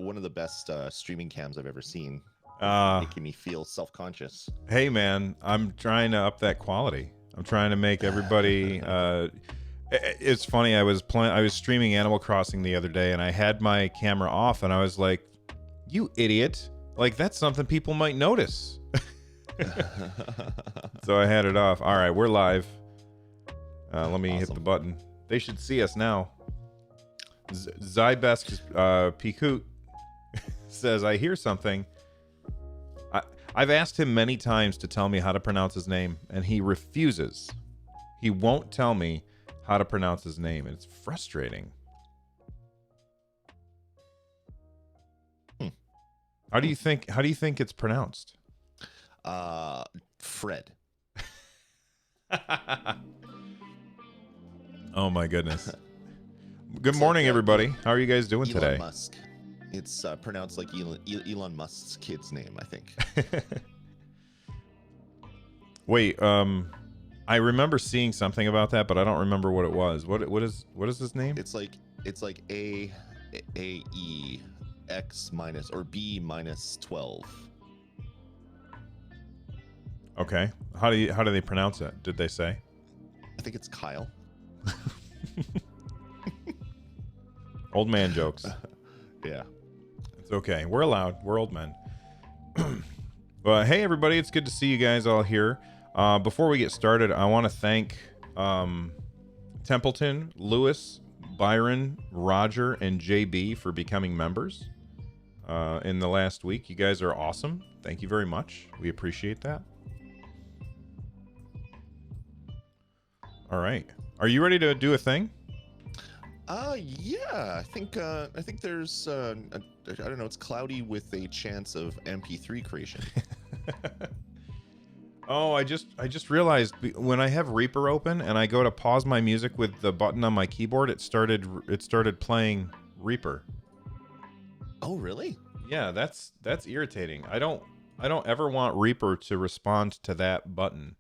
one of the best streaming cams I've ever seen. Uh, Making me feel self-conscious. Hey, man, I'm trying to up that quality. I'm trying to make everybody. It's funny. I was streaming Animal Crossing the other day, and I had my camera off, and I was like, "You idiot! Like that's something people might notice." So I had it off. All right, we're live. Let me hit the button. They should see us now. Zybesk Pikut says, "I hear something." I've asked him many times to tell me how to pronounce his name, and he refuses. He won't tell me how to pronounce his name, and it's frustrating. How do you think it's pronounced? Fred. Oh my goodness. Good morning, everybody. How are you guys doing today? Elon Musk. It's pronounced like Elon Musk's kid's name, I think. Wait, I remember seeing something about that, but I don't remember what it was. What is his name? It's like A E X minus or B minus 12. Okay. How do they pronounce it? Did they say? I think it's Kyle. Old man jokes. Yeah. It's okay. We're allowed. We're old men. Well, hey, everybody. It's good to see you guys all here. Before we get started, I want to thank Templeton, Lewis, Byron, Roger, and JB for becoming members in the last week. You guys are awesome. Thank you very much. We appreciate that. All right. Are you ready to do a thing? Yeah. I think there's I don't know, it's cloudy with a chance of MP3 creation. Oh, I just realized when I have Reaper open and I go to pause my music with the button on my keyboard, it started playing Reaper. Oh, really? Yeah, that's irritating. I don't ever want Reaper to respond to that button.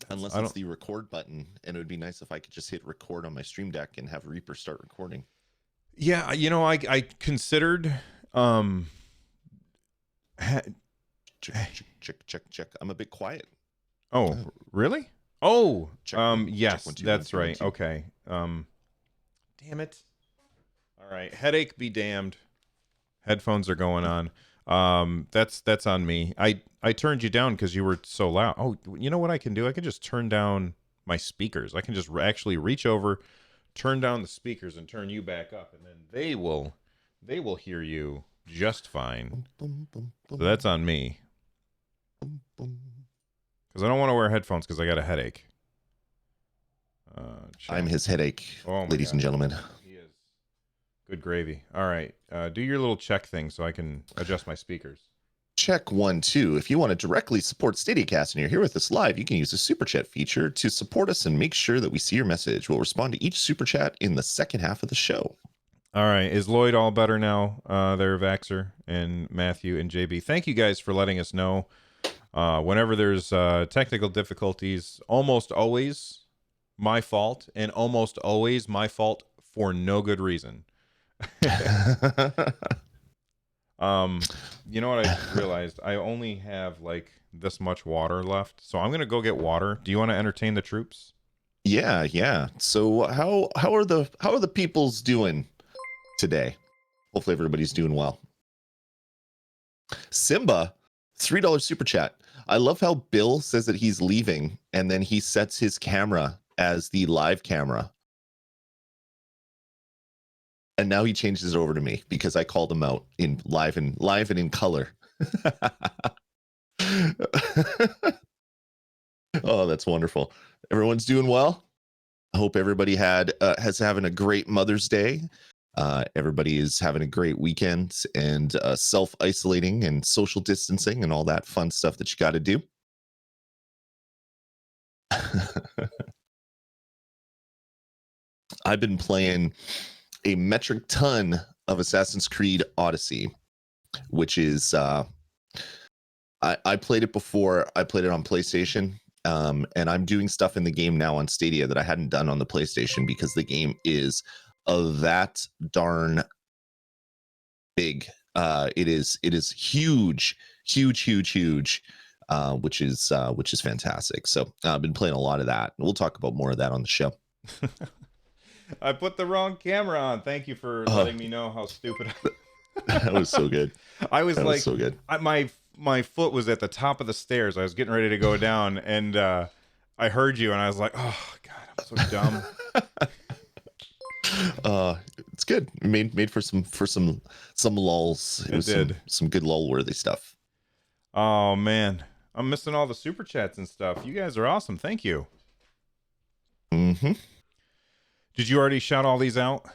Unless it's the record button, and it would be nice if I could just hit record on my Stream Deck and have Reaper start recording. Yeah, you know, I considered Check. I'm a bit quiet. Oh, really? Oh, yes, check, 1, 2, that's 1, 2, right. 1, 2. Okay. Damn it. All right, headache be damned. Headphones are going on. That's on me. I turned you down because you were so loud. Oh, you know what I can do? I can just turn down my speakers. I can just actually reach over, turn down the speakers, and turn you back up, and then they will hear you just fine. So that's on me. Because I don't want to wear headphones because I got a headache. I'm his headache, ladies and gentlemen. He is. Good gravy. All right. Do your little check thing so I can adjust my speakers. Check 1, 2. If you want to directly support Stadiacast and you're here with us live, you can use the Super Chat feature to support us and make sure that we see your message. We'll respond to each Super Chat in the second half of the show. All right. Is Lloyd all better now? There, Vaxer and Matthew and JB. Thank you guys for letting us know. Whenever there's technical difficulties, almost always my fault, and almost always my fault for no good reason. You know what I realized? I only have like this much water left, so I'm gonna go get water. Do you want to entertain the troops? Yeah. So how are the peoples doing today? Hopefully everybody's doing well. Simba, $3 super chat. I love how Bill says that he's leaving and then he sets his camera as the live camera. And now he changes it over to me because I called him out in live and in color. Oh, that's wonderful. Everyone's doing well. I hope everybody has having a great Mother's Day. Everybody is having a great weekend and self-isolating and social distancing and all that fun stuff that you got to do. I've been playing a metric ton of Assassin's Creed Odyssey, which is I played it before. I played it on PlayStation, and I'm doing stuff in the game now on Stadia that I hadn't done on the PlayStation because the game is that darn big. It is huge, huge, huge, huge. Which is fantastic. So I've been playing a lot of that. We'll talk about more of that on the show. I put the wrong camera on. Thank you for letting me know how stupid That was so good. I was. That Like, was so good. My foot was at the top of the stairs. I was getting ready to go down, and I heard you, and I was like, "Oh God, I'm so dumb." It's good. Made for some lulls. It did. Some good lull worthy stuff. Oh man, I'm missing all the super chats and stuff. You guys are awesome. Thank you. Mm-hmm. Did you already shout all these out?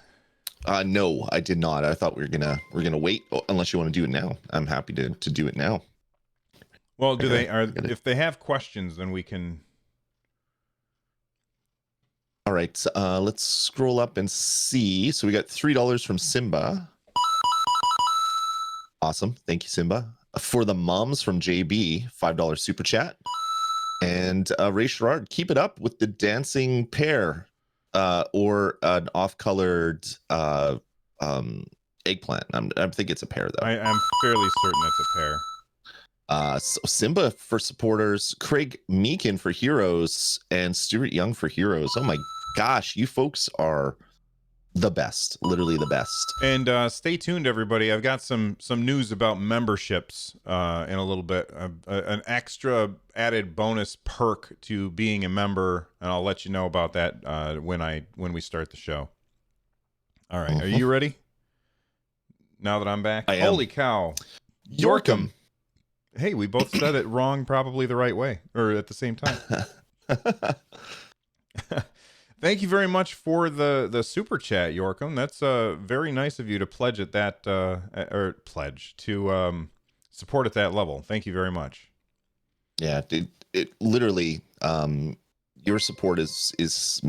No, I did not. I thought we're gonna wait unless you want to do it now. I'm happy to do it now. Well, if they have questions, then we can. All right, let's scroll up and see. So we got $3 from Simba. Awesome, thank you, Simba. For the moms from JB, $5 super chat. And Ray Sherrard, keep it up with the dancing pear, or an off-colored eggplant. I think it's a pear though. I'm fairly certain it's a pair. So Simba for supporters, Craig Meekin for heroes, and Stuart Young for heroes. Oh my gosh, you folks are the best, literally the best. And stay tuned, everybody. I've got some news about memberships in a little bit. An extra added bonus perk to being a member, and I'll let you know about that when we start the show. All right, Are you ready? Now that I'm back, I am. Holy cow, Yorkum. Hey, we both said it wrong, probably the right way, or at the same time. Thank you very much for the super chat, Yorkum. That's very nice of you to pledge at that support at that level. Thank you very much. Yeah, it literally your support is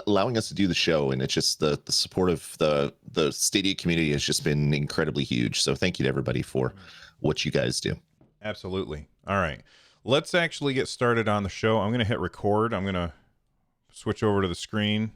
allowing us to do the show, and it's just the support of the Stadia community has just been incredibly huge. So thank you to everybody for what you guys do. Absolutely. All right, let's actually get started on the show. I'm going to hit record. I'm going to switch over to the screen.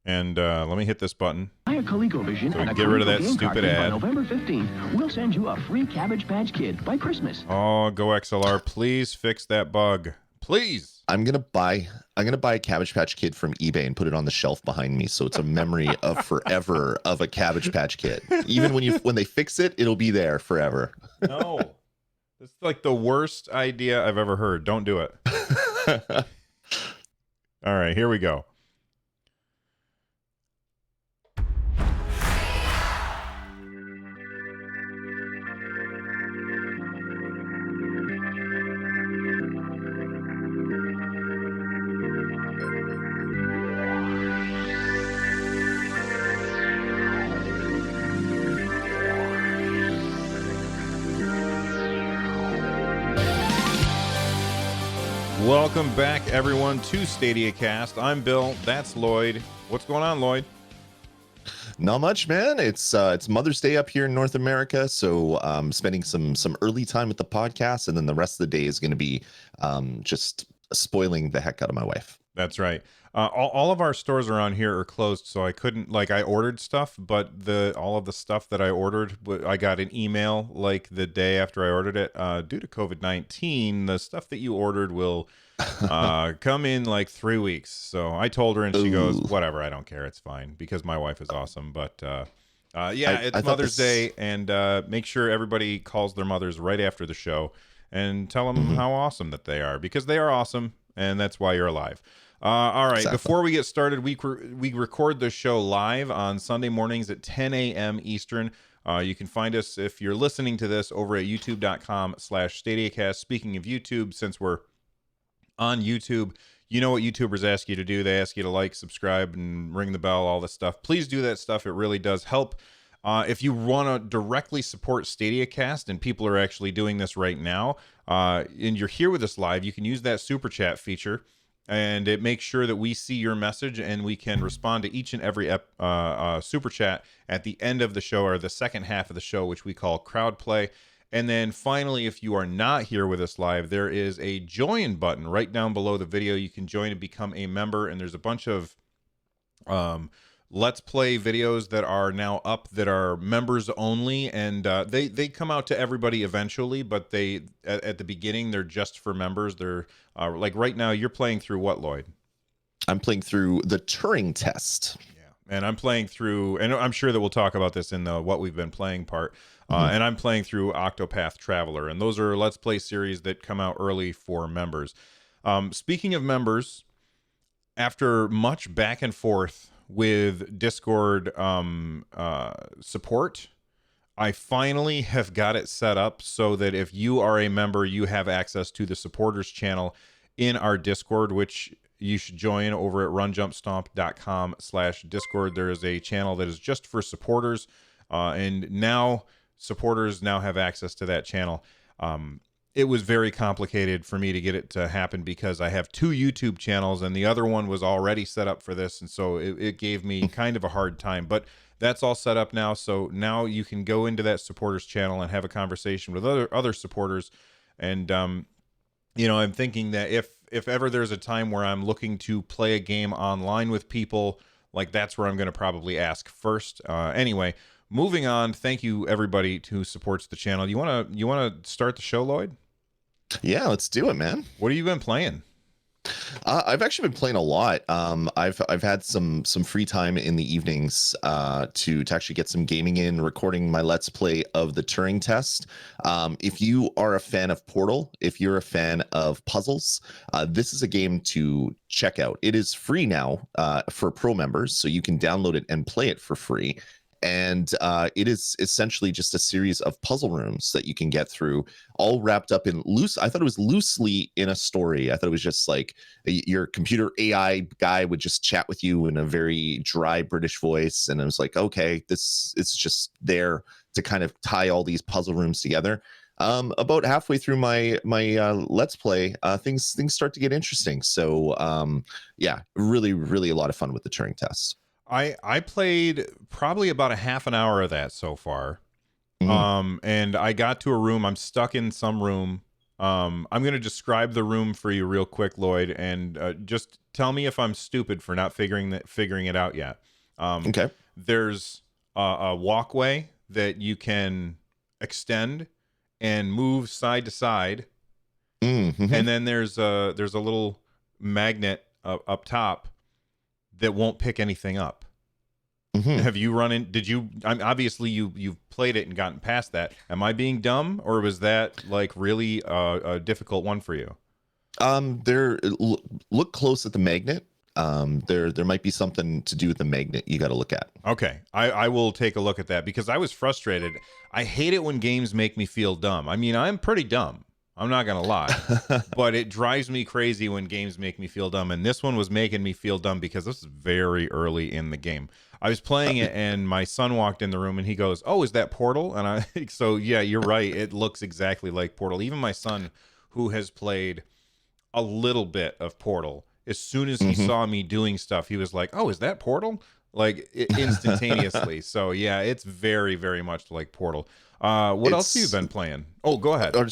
And let me hit this button. Buy a ColecoVision so we and can get rid of that stupid ad. By November 15th, we'll send you a free Cabbage Patch Kid by Christmas. Oh, Go XLR, please fix that bug. Please. I'm gonna buy a Cabbage Patch Kid from eBay and put it on the shelf behind me, so it's a memory of forever of a Cabbage Patch Kid. Even when they fix it, it'll be there forever. No, this is like the worst idea I've ever heard. Don't do it. All right, here we go. Welcome back, everyone, to Stadiacast. I'm Bill. That's Lloyd. What's going on, Lloyd? Not much, man. It's Mother's Day up here in North America, so spending some early time with the podcast, and then the rest of the day is going to be just spoiling the heck out of my wife. That's right. All of our stores around here are closed, so I couldn't, I ordered stuff, but all of the stuff that I ordered, I got an email like the day after I ordered it. Due to COVID-19, the stuff that you ordered will come in like 3 weeks. So I told her, and she goes, "Whatever, I don't care, it's fine," because my wife is awesome. But it's Mother's Day, and make sure everybody calls their mothers right after the show and tell them how awesome that they are, because they are awesome, and that's why you're alive. All right, exactly. Before we get started, we record the show live on Sunday mornings at 10 a.m. Eastern. You can find us, if you're listening to this, over at youtube.com/Stadiacast. Speaking of YouTube, since we're on YouTube, you know what YouTubers ask you to do. They ask you to like, subscribe, and ring the bell, all this stuff. Please do that stuff. It really does help. If you want to directly support Stadiacast, and people are actually doing this right now, and you're here with us live, you can use that super chat feature. And it makes sure that we see your message, and we can respond to each and every super chat at the end of the show, or the second half of the show, which we call crowd play. And then finally, if you are not here with us live, there is a join button right down below the video. You can join and become a member, and there's a bunch of Let's Play videos that are now up that are members only, and they come out to everybody eventually, but they at the beginning they're just for members. They're like right now you're playing through what, Lloyd? I'm playing through the Turing test. Yeah, and I'm playing through, and I'm sure that we'll talk about this in the what we've been playing part. And I'm playing through Octopath Traveler, and those are Let's Play series that come out early for members. Speaking of members, after much back and forth with Discord support, I finally have got it set up so that if you are a member, you have access to the supporters channel in our Discord, which you should join over at runjumpstomp.com/Discord. There is a channel that is just for supporters, and now supporters now have access to that channel. It was very complicated for me to get it to happen because I have 2 YouTube channels and the other one was already set up for this, and so it gave me kind of a hard time, but that's all set up now. So now you can go into that supporters channel and have a conversation with other supporters. And you know, I'm thinking that if ever there's a time where I'm looking to play a game online with people, like that's where I'm going to probably ask first. Anyway, moving on. Thank you everybody who supports the channel. You want to start the show, Lloyd? Yeah, let's do it, man. What have you been playing? I've actually been playing a lot. I've had some free time in the evenings to actually get some gaming in, recording my Let's Play of the Turing test. If you are a fan of Portal, if you're a fan of puzzles, this is a game to check out. It is free now for pro members, so you can download it and play it for free. And it is essentially just a series of puzzle rooms that you can get through, all wrapped up in loose. I thought it was loosely in a story. I thought it was just like your computer AI guy would just chat with you in a very dry British voice. And I was like, okay, this is just there to kind of tie all these puzzle rooms together. About halfway through my Let's Play, things start to get interesting. So yeah, really a lot of fun with the Turing test. I played probably about a half an hour of that so far. And I got to a room. I'm stuck in some room. I'm going to describe the room for you real quick, Lloyd, and just tell me if I'm stupid for not figuring it out yet. Okay. There's a walkway that you can extend and move side to side. Mm-hmm. And then there's a little magnet up top that won't pick anything up. Mm-hmm. Have you run in? Did you? Obviously, you've played it and gotten past that. Am I being dumb, or was that like really a difficult one for you? Look close at the magnet. There might be something to do with the magnet you got to look at. Okay, I will take a look at that because I was frustrated. I hate it when games make me feel dumb. I mean, I'm pretty dumb. I'm not gonna lie, but it drives me crazy when games make me feel dumb. And this one was making me feel dumb because this is very early in the game. I was playing it, and my son walked in the room, and he goes, "Oh, is that Portal?" And I, so yeah, you're right. It looks exactly like Portal. Even my son, who has played a little bit of Portal, as soon as he saw me doing stuff, he was like, "Oh, is that Portal?" Like instantaneously. So yeah, it's very much like Portal. What else have you been playing? Oh, go ahead. I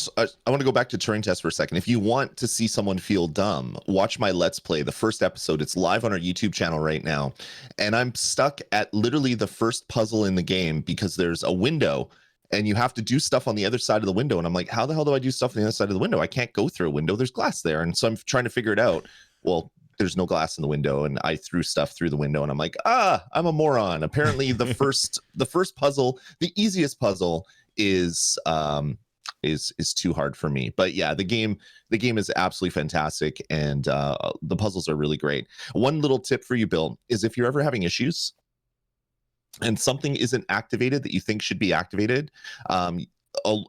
want to go back to Turing test for a second. If you want to see someone feel dumb, watch my Let's Play, the first episode. It's live on our YouTube channel right now. And I'm stuck at literally the first puzzle in the game because there's a window and you have to do stuff on the other side of the window. And I'm like, how the hell do I do stuff on the other side of the window? I can't go through a window. There's glass there. And so I'm trying to figure it out. Well, there's no glass in the window, and I threw stuff through the window, and I'm like, I'm a moron. Apparently the first puzzle, the easiest puzzle is too hard for me. But yeah, the game is absolutely fantastic, and the puzzles are really great. One little tip for you, Bill, is if you're ever having issues and something isn't activated that you think should be activated,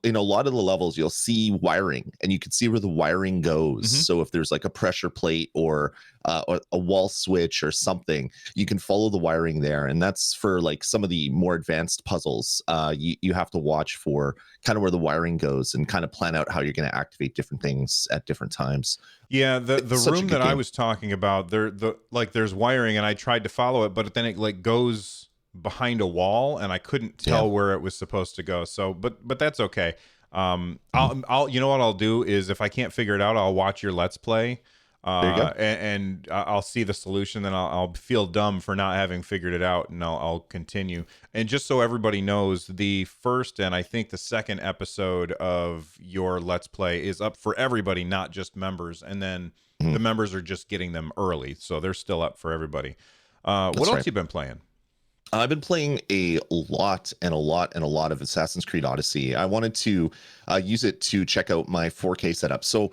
in a lot of the levels you'll see wiring, and you can see where the wiring goes. So if there's like a pressure plate or a wall switch or something, you can follow the wiring there. And that's for like some of the more advanced puzzles. You have to watch for kind of where the wiring goes and kind of plan out how you're going to activate different things at different times. Yeah, the room that I was talking about, there's wiring, and I tried to follow it, but then it like goes behind a wall, and I couldn't tell where it was supposed to go. So, but that's okay. I'll you know what I'll do is if I can't figure it out, I'll watch your Let's Play, There you go. And I'll see the solution, then I'll feel dumb for not having figured it out, and I'll continue. And just so everybody knows, the first and I think the second episode of your Let's Play is up for everybody, not just members. And then the members are just getting them early, so they're still up for everybody. What else right. you been playing? I've been playing a lot of Assassin's Creed Odyssey. I wanted to use it to check out my 4K setup. So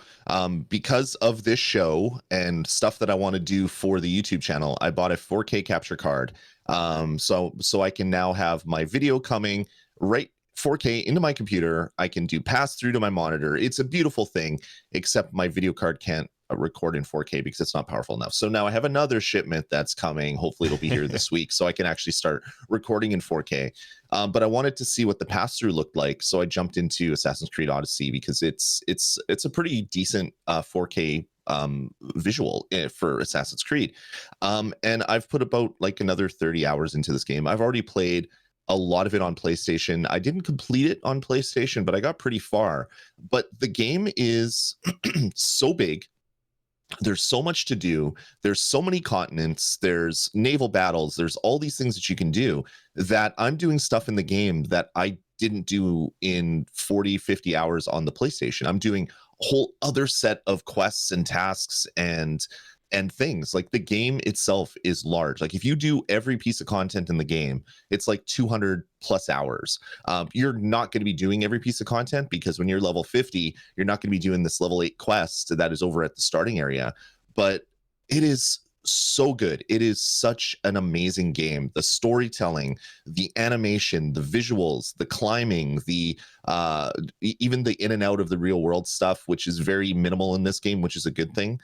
because of this show and stuff that I want to do for the YouTube channel, I bought a 4K capture card. So I can now have my video coming right 4K into my computer. I can do pass through to my monitor. It's a beautiful thing, except my video card can't record in 4K because it's not powerful enough. So now I have another shipment that's coming. Hopefully it'll be here this week, so I can actually start recording in 4K. But I wanted to see what the pass through looked like, so I jumped into Assassin's Creed Odyssey because it's a pretty decent 4K visual for Assassin's Creed. And I've put about like another 30 hours into this game. I've already played a lot of it on PlayStation. I didn't complete it on PlayStation, but I got pretty far. But the game is so big. There's so much to do. There's so many continents. There's naval battles. There's all these things that you can do, that I'm doing stuff in the game that I didn't do in 40, 50 hours on the PlayStation. I'm doing a whole other set of quests and tasks and things. Like, the game itself is large. Like, if you do every piece of content in the game, it's like 200 plus hours. You're not going to be doing every piece of content, because when you're level 50, you're not going to be doing this level 8 quest that is over at the starting area. But it is so good. It is such an amazing game. The storytelling, the animation, the visuals, the climbing, the even the in and out of the real world stuff, which is very minimal in this game, which is a good thing.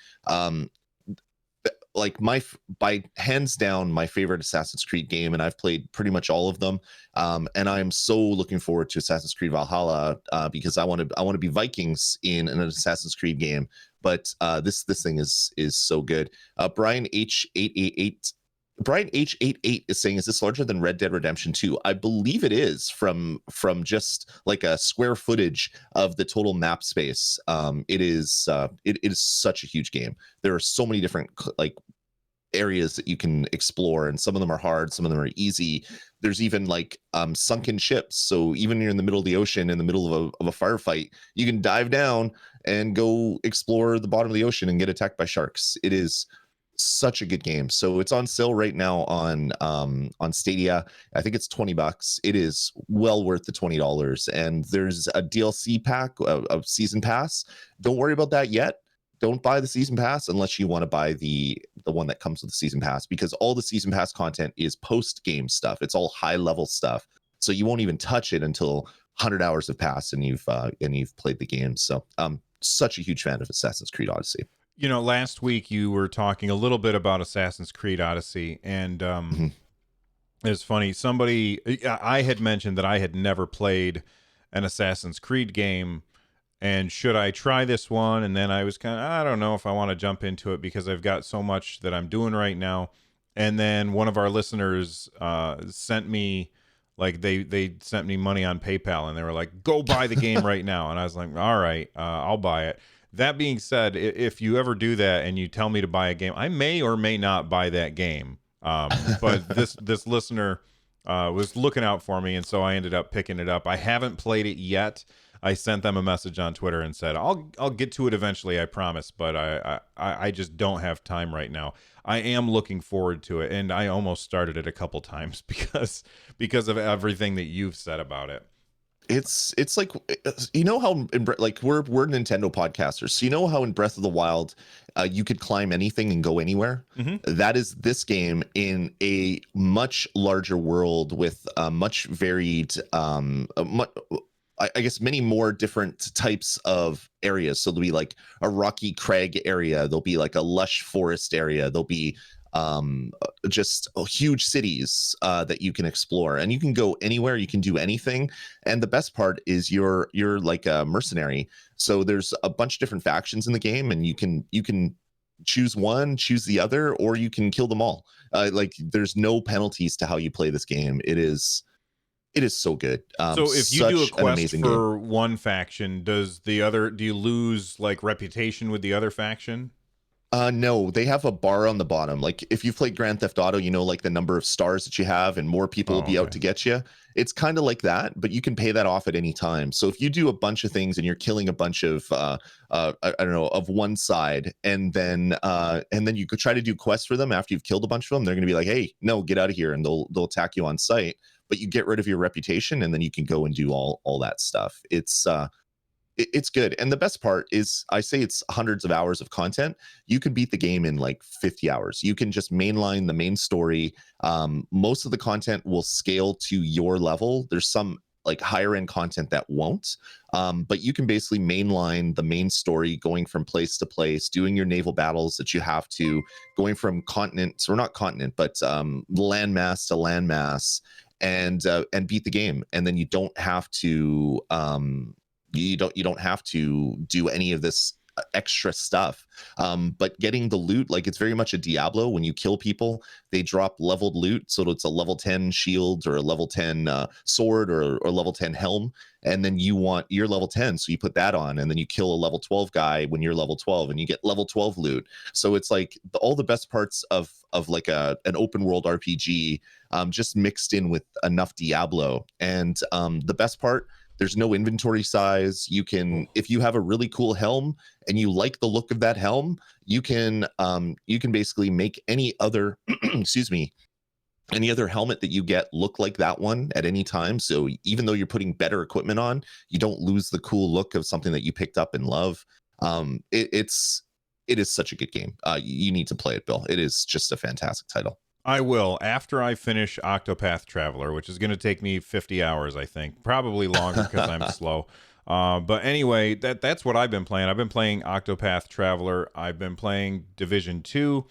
Like, by hands down my favorite Assassin's Creed game, and I've played pretty much all of them. And I'm so looking forward to Assassin's Creed Valhalla, because I want to be Vikings in an Assassin's Creed game. But this thing is so good. Brian H888 is saying, is this larger than Red Dead Redemption 2? I believe it is, from just like a square footage of the total map space. It is such a huge game. There are so many different like areas that you can explore, and some of them are hard, some of them are easy. There's even like sunken ships, so even when you're in the middle of the ocean, in the middle of a firefight, you can dive down and go explore the bottom of the ocean and get attacked by sharks. It is such a good game. So it's on sale right now on Stadia. I think it's $20. It is well worth the $20. And there's a DLC pack, a season pass. Don't worry about that yet. Don't buy the season pass unless you want to buy the one that comes with the season pass, because all the season pass content is post game stuff. It's all high level stuff, so you won't even touch it until 100 hours have passed and you've played the game. So such a huge fan of Assassin's Creed Odyssey. You know, last week you were talking a little bit about Assassin's Creed Odyssey, and it's funny. I had mentioned that I had never played an Assassin's Creed game, and should I try this one? And then I was I don't know if I want to jump into it because I've got so much that I'm doing right now. And then one of our listeners sent me, like, they sent me money on PayPal, and they were like, go buy the game right now. And I was like, all right, I'll buy it. That being said, if you ever do that and you tell me to buy a game, I may or may not buy that game. But this listener was looking out for me, and so I ended up picking it up. I haven't played it yet. I sent them a message on Twitter and said, I'll get to it eventually, I promise, but I just don't have time right now. I am looking forward to it, and I almost started it a couple times because of everything that you've said about it. It's like, you know how like we're Nintendo podcasters, so you know how in Breath of the Wild you could climb anything and go anywhere. That is this game in a much larger world with much varied I guess many more different types of areas. So there'll be like a rocky crag area, there'll be like a lush forest area, there'll be just huge cities that you can explore, and you can go anywhere, you can do anything. And the best part is you're like a mercenary, so there's a bunch of different factions in the game, and you can choose one, choose the other, or you can kill them all. Like, there's no penalties to how you play this game. It is so good. So if you do a quest for one faction, do you lose like reputation with the other faction? No, they have a bar on the bottom. Like if you've played Grand Theft Auto, you know, like the number of stars that you have and more people will Oh, be out okay. to get you. It's kind of like that, but you can pay that off at any time. So if you do a bunch of things and you're killing a bunch of I don't know, of one side, and then you could try to do quests for them after you've killed a bunch of them, they're going to be like, "Hey, no, get out of here," and they'll attack you on sight. But you get rid of your reputation, and then you can go and do all that stuff. It's good. And the best part is, I say it's hundreds of hours of content. You can beat the game in like 50 hours. You can just mainline the main story. Most of the content will scale to your level. There's some like higher end content that won't. But you can basically mainline the main story, going from place to place, doing your naval battles that you have to, going from continent, or not continent, but landmass to landmass, and beat the game. And then you don't have to you don't have to do any of this extra stuff. But getting the loot, like it's very much a Diablo. When you kill people, they drop leveled loot, so it's a level 10 shield or a level 10 sword or level 10 helm, and then you're level 10, so you put that on, and then you kill a level 12 guy when you're level 12 and you get level 12 loot. So it's like all the best parts of like an open world RPG, just mixed in with enough Diablo. And the best part, there's no inventory size. You can, if you have a really cool helm and you like the look of that helm, you can basically make any other excuse me, any other helmet that you get look like that one at any time. So even though you're putting better equipment on, you don't lose the cool look of something that you picked up and love. It is such a good game. You need to play it, Bill. It is just a fantastic title. I will, after I finish Octopath Traveler, which is going to take me 50 hours, I think. Probably longer because I'm slow. But anyway, that's what I've been playing. I've been playing Octopath Traveler. I've been playing Division 2.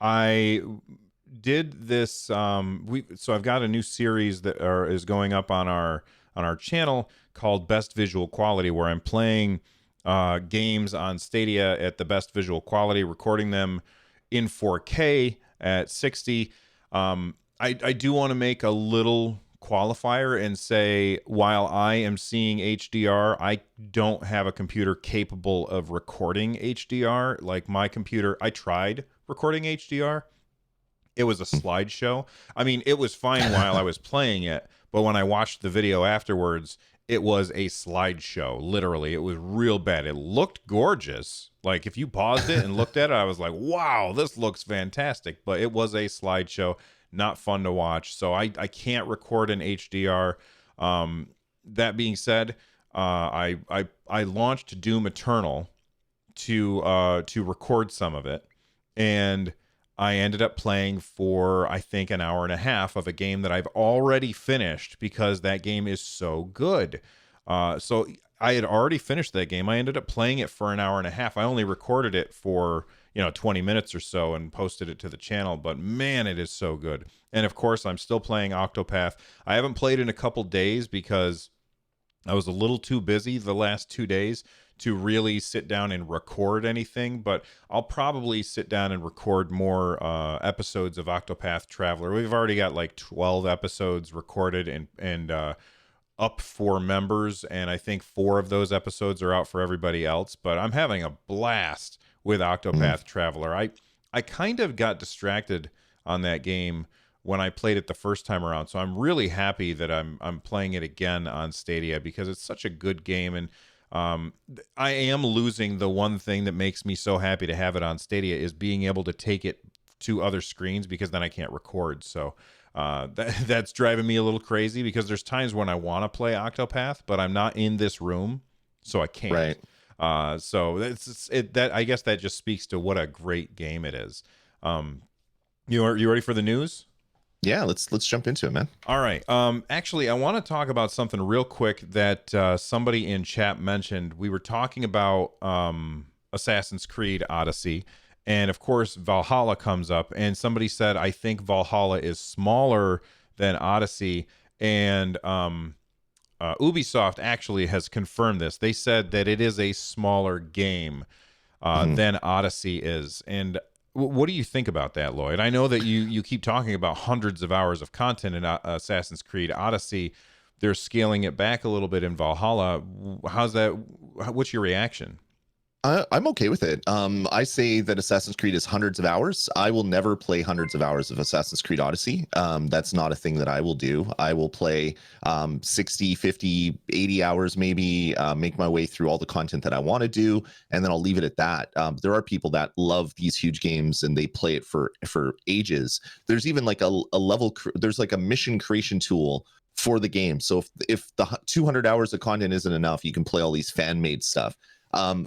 I did this so I've got a new series that is going up on our channel called Best Visual Quality, where I'm playing games on Stadia at the best visual quality, recording them in 4K at 60. I do want to make a little qualifier and say, while I am seeing HDR, I don't have a computer capable of recording HDR. Like my computer, I tried recording HDR. It was a slideshow. I mean, it was fine while I was playing it, but when I watched the video afterwards, it was a slideshow. Literally, it was real bad. It looked gorgeous. Like if you paused it and looked at it, I was like, wow, this looks fantastic. But it was a slideshow, not fun to watch. So I can't record in HDR. That being said, I launched Doom Eternal to record some of it, and I ended up playing for, I think, an hour and a half of a game that I've already finished because that game is so good. So I had already finished that game. I ended up playing it for an hour and a half. I only recorded it for 20 minutes or so and posted it to the channel, but man, it is so good. And of course, I'm still playing Octopath. I haven't played in a couple days because I was a little too busy the last 2 days to really sit down and record anything, but I'll probably sit down and record more episodes of Octopath Traveler. We've already got like 12 episodes recorded and up for members, and I think 4 of those episodes are out for everybody else, but I'm having a blast with Octopath Traveler. I kind of got distracted on that game when I played it the first time around, so I'm really happy that I'm playing it again on Stadia because it's such a good game. And I am losing the one thing that makes me so happy to have it on Stadia is being able to take it to other screens, because then I can't record. So that's driving me a little crazy, because there's times when I want to play Octopath, but I'm not in this room, so I can't. Right. So that I guess that just speaks to what a great game it is. You ready for the news? Yeah, let's jump into it, man. All right. Actually, I want to talk about something real quick that somebody in chat mentioned. We were talking about Assassin's Creed Odyssey, and of course Valhalla comes up, and somebody said, I think Valhalla is smaller than Odyssey, and Ubisoft actually has confirmed this. They said that it is a smaller game than Odyssey is. And what do you think about that, Lloyd? I know that you keep talking about hundreds of hours of content in Assassin's Creed Odyssey. They're scaling it back a little bit in Valhalla. How's that? What's your reaction? I'm okay with it. I say that Assassin's Creed is hundreds of hours. I will never play hundreds of hours of Assassin's Creed Odyssey. That's not a thing that I will do. I will play 60, 50, 80 hours maybe, make my way through all the content that I want to do, and then I'll leave it at that. There are people that love these huge games and they play it for ages. There's even like a level, there's like a mission creation tool for the game. So if the 200 hours of content isn't enough, you can play all these fan-made stuff.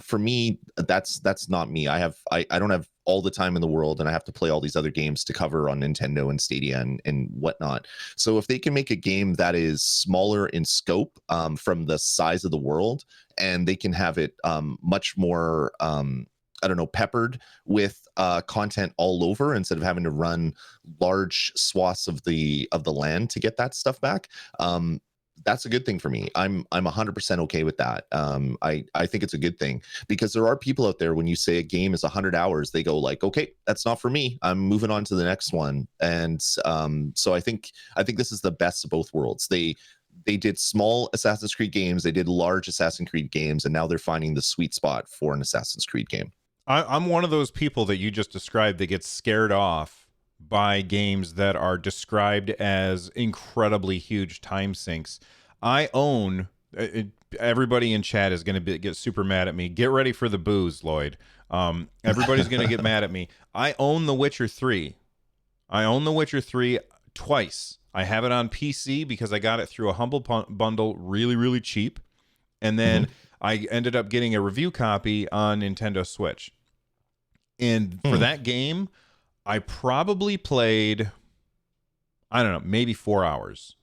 For me, that's not me. I don't have all the time in the world, and I have to play all these other games to cover on Nintendo and Stadia and whatnot. So if they can make a game that is smaller in scope, from the size of the world, and they can have it much more I don't know, peppered with content all over instead of having to run large swaths of the land to get that stuff back. That's a good thing for me. I'm 100% okay with that. I think it's a good thing, because there are people out there, when you say a game is 100 hours, they go like, okay, that's not for me, I'm moving on to the next one. And so I think this is the best of both worlds. They did small Assassin's Creed games, they did large Assassin's Creed games, and now they're finding the sweet spot for an Assassin's Creed game. I'm one of those people that you just described that gets scared off by games that are described as incredibly huge time sinks. I own everybody in chat is going to get super mad at me. Get ready for the booze, Lloyd. Everybody's going to get mad at me. I own The Witcher 3. I own The Witcher 3 twice. I have it on PC because I got it through a Humble Bundle really, really cheap. And then I ended up getting a review copy on Nintendo Switch. And for that game, I probably played, I don't know, maybe 4 hours.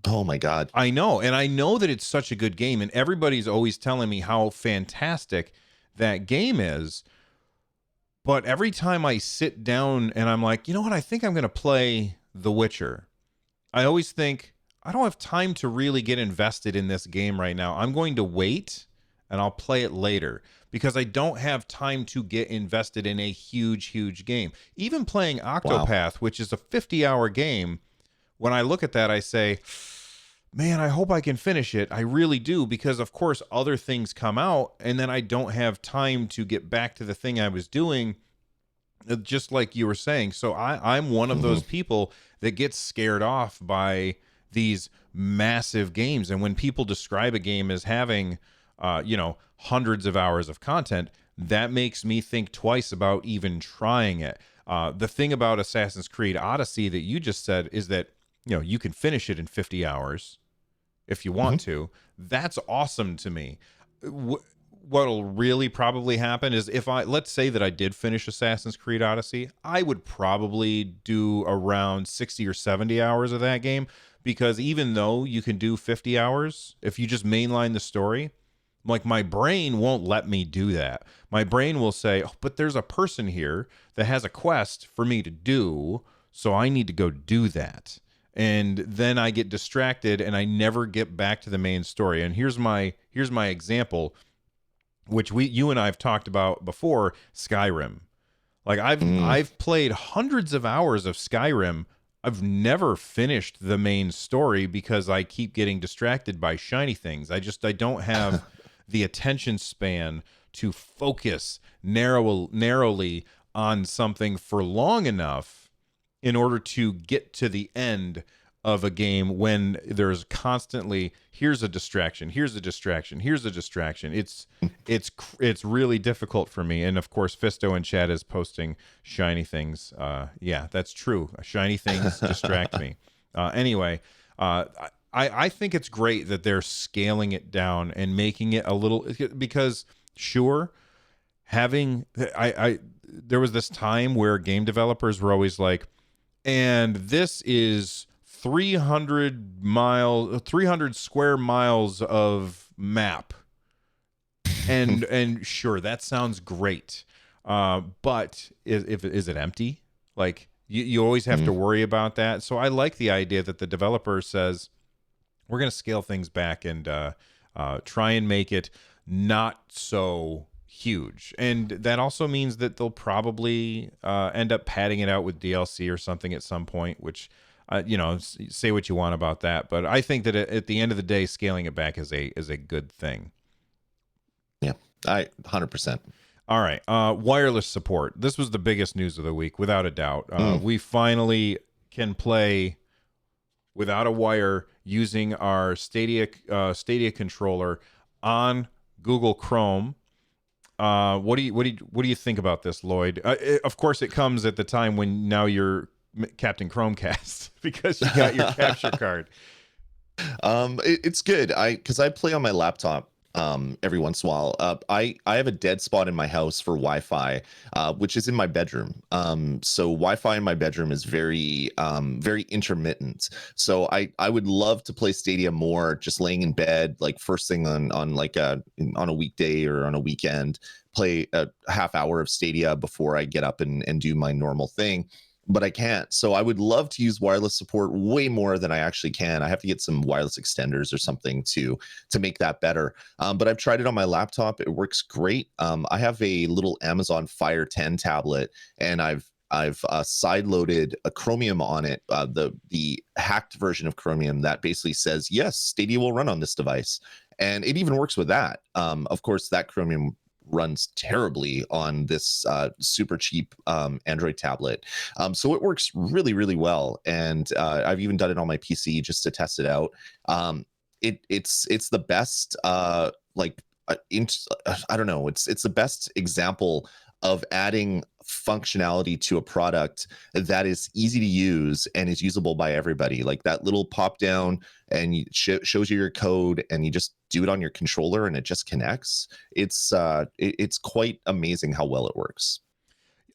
Oh my God. I know. And I know that it's such a good game. And everybody's always telling me how fantastic that game is. But every time I sit down and I'm like, you know what? I think I'm going to play The Witcher. I always think, I don't have time to really get invested in this game right now. I'm going to wait and I'll play it later, because I don't have time to get invested in a huge, huge game. Even playing Octopath, which is a 50-hour game, when I look at that, I say, man, I hope I can finish it. I really do, because, of course, other things come out, and then I don't have time to get back to the thing I was doing, just like you were saying. So I'm one of those people that gets scared off by these massive games. And when people describe a game as having hundreds of hours of content, that makes me think twice about even trying it. The thing about Assassin's Creed Odyssey that you just said is that, you can finish it in 50 hours if you want to. That's awesome to me. What'll really probably happen is, let's say that I did finish Assassin's Creed Odyssey, I would probably do around 60 or 70 hours of that game, because even though you can do 50 hours, if you just mainline the story, like, my brain won't let me do that. My brain will say, oh, but there's a person here that has a quest for me to do, so I need to go do that. And then I get distracted and I never get back to the main story. And here's my example, which you and I have talked about before, Skyrim. Like, I've played hundreds of hours of Skyrim. I've never finished the main story because I keep getting distracted by shiny things. I don't have the attention span to focus narrowly on something for long enough in order to get to the end of a game, when there's constantly, here's a distraction, here's a distraction, here's a distraction. It's really difficult for me. And of course, Fisto in chat is posting shiny things. Yeah, that's true. Shiny things distract me. Anyway, I think it's great that they're scaling it down and making it a little, because sure, there was this time where game developers were always like, and this is 300 square miles of map. And sure, that sounds great. But is it empty? Like, you always have to worry about that. So I like the idea that the developer says, we're going to scale things back and try and make it not so huge. And that also means that they'll probably end up padding it out with DLC or something at some point, which, say what you want about that. But I think that at the end of the day, scaling it back is a good thing. Yeah, I 100%. All right. Wireless support. This was the biggest news of the week, without a doubt. We finally can play without a wire using our Stadia controller on Google Chrome. What do you think about this, Lloyd? Of course, it comes at the time when now you're Captain Chromecast because you got your capture card. It's good. Because I play on my laptop every once in a while. I have a dead spot in my house for Wi-Fi, which is in my bedroom. So Wi-Fi in my bedroom is very intermittent. So I would love to play Stadia more, just laying in bed, like first thing on a weekday or on a weekend, play a half hour of Stadia before I get up and do my normal thing. But I can't. So I would love to use wireless support way more than I actually can. I have to get some wireless extenders or something to make that better. But I've tried it on my laptop. It works great. I have a little Amazon Fire 10 tablet, and I've side loaded a Chromium on it, the hacked version of Chromium that basically says, yes, Stadia will run on this device. And it even works with that. Of course, that Chromium runs terribly on this super cheap Android tablet. So it works really, really well. And I've even done it on my PC just to test it out. It's the best, I don't know, it's the best example of adding functionality to a product that is easy to use and is usable by everybody. Like that little pop down and shows you your code, and you just do it on your controller and it just connects. It's quite amazing how well it works.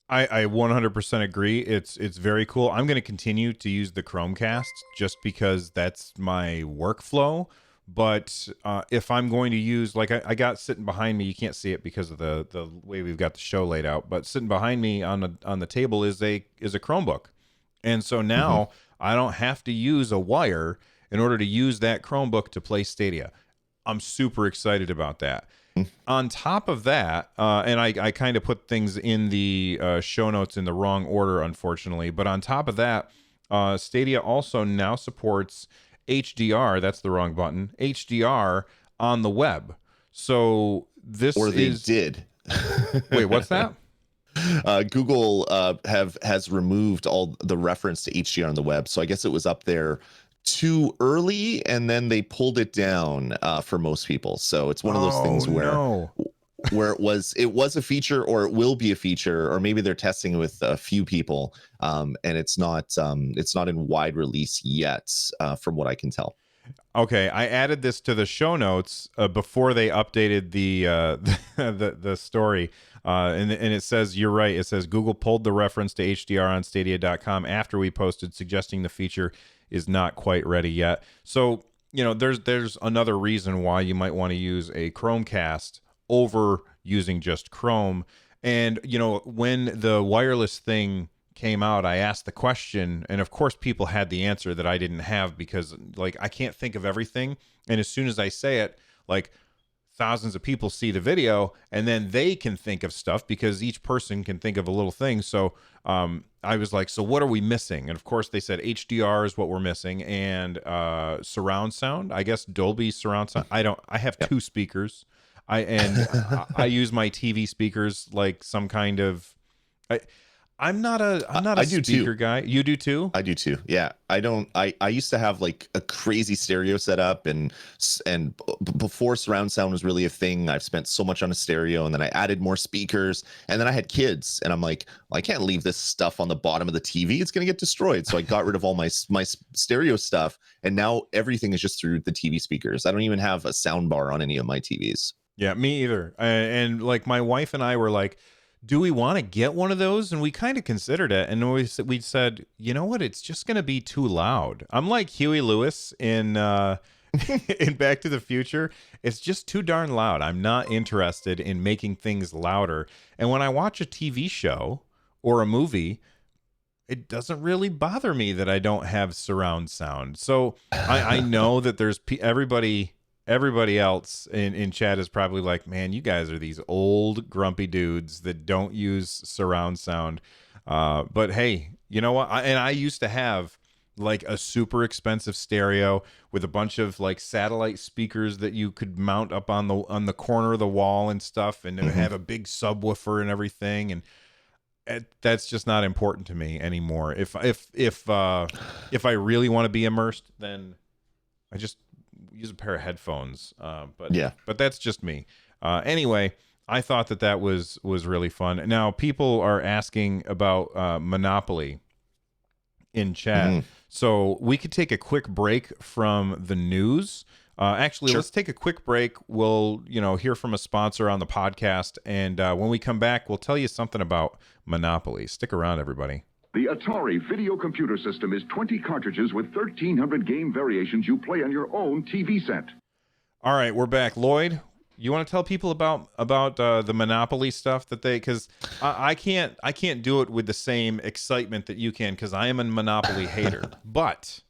I 100% agree. It's very cool. I'm going to continue to use the Chromecast just because that's my workflow. But if I'm going to use, like I got sitting behind me, you can't see it because of the way we've got the show laid out, but sitting behind me on the table is a Chromebook. And so now I don't have to use a wire in order to use that Chromebook to play Stadia. I'm super excited about that. On top of that, and I kind of put things in the show notes in the wrong order, unfortunately, but on top of that, Stadia also now supports HDR, that's the wrong button, HDR on the web. So this did. Wait, what's that? Google has removed all the reference to HDR on the web. So I guess it was up there too early, and then they pulled it down for most people. So it's one of those things where it was a feature, or it will be a feature, or maybe they're testing with a few people, and it's not in wide release yet, from what I can tell. Okay, I added this to the show notes before they updated the story, and it says, you're right. It says Google pulled the reference to HDR on Stadia.com after we posted, suggesting the feature is not quite ready yet. So there's another reason why you might want to use a Chromecast over using just Chrome. And when the wireless thing came out, I asked the question, and of course people had the answer that I didn't have, because like I can't think of everything, and as soon as I say it, like thousands of people see the video, and then they can think of stuff because each person can think of a little thing. So I was like, so what are we missing? And of course they said HDR is what we're missing, and surround sound, I guess Dolby surround sound. I have two speakers. I use my TV speakers like some kind of. I'm not a speaker guy. You do too? I do too. Yeah. I used to have like a crazy stereo setup, and before surround sound was really a thing, I've spent so much on a stereo, and then I added more speakers, and then I had kids, and I'm like, well, I can't leave this stuff on the bottom of the TV. It's going to get destroyed. So I got rid of all my stereo stuff, and now everything is just through the TV speakers. I don't even have a sound bar on any of my TVs. Yeah, me either. And like my wife and I were like, do we want to get one of those? And we kind of considered it, and we said, you know what? It's just going to be too loud. I'm like Huey Lewis in in Back to the Future. It's just too darn loud. I'm not interested in making things louder. And when I watch a TV show or a movie, it doesn't really bother me that I don't have surround sound. So I know that there's everybody else in chat is probably like, man, you guys are these old grumpy dudes that don't use surround sound. But hey, you know what? I used to have like a super expensive stereo with a bunch of like satellite speakers that you could mount up on the corner of the wall and stuff, and it would have a big subwoofer and everything. And that's just not important to me anymore. If I really want to be immersed, then I just use a pair of headphones. But that's just me. Anyway, I thought that was really fun. Now people are asking about Monopoly in chat, so we could take a quick break from the news. Actually, let's take a quick break. We'll, hear from a sponsor on the podcast, and when we come back, we'll tell you something about Monopoly. Stick around, everybody. The Atari video computer system is 20 cartridges with 1,300 game variations you play on your own TV set. All right, we're back. Lloyd, you want to tell people about the Monopoly stuff because I can't do it with the same excitement that you can, because I am a Monopoly hater. But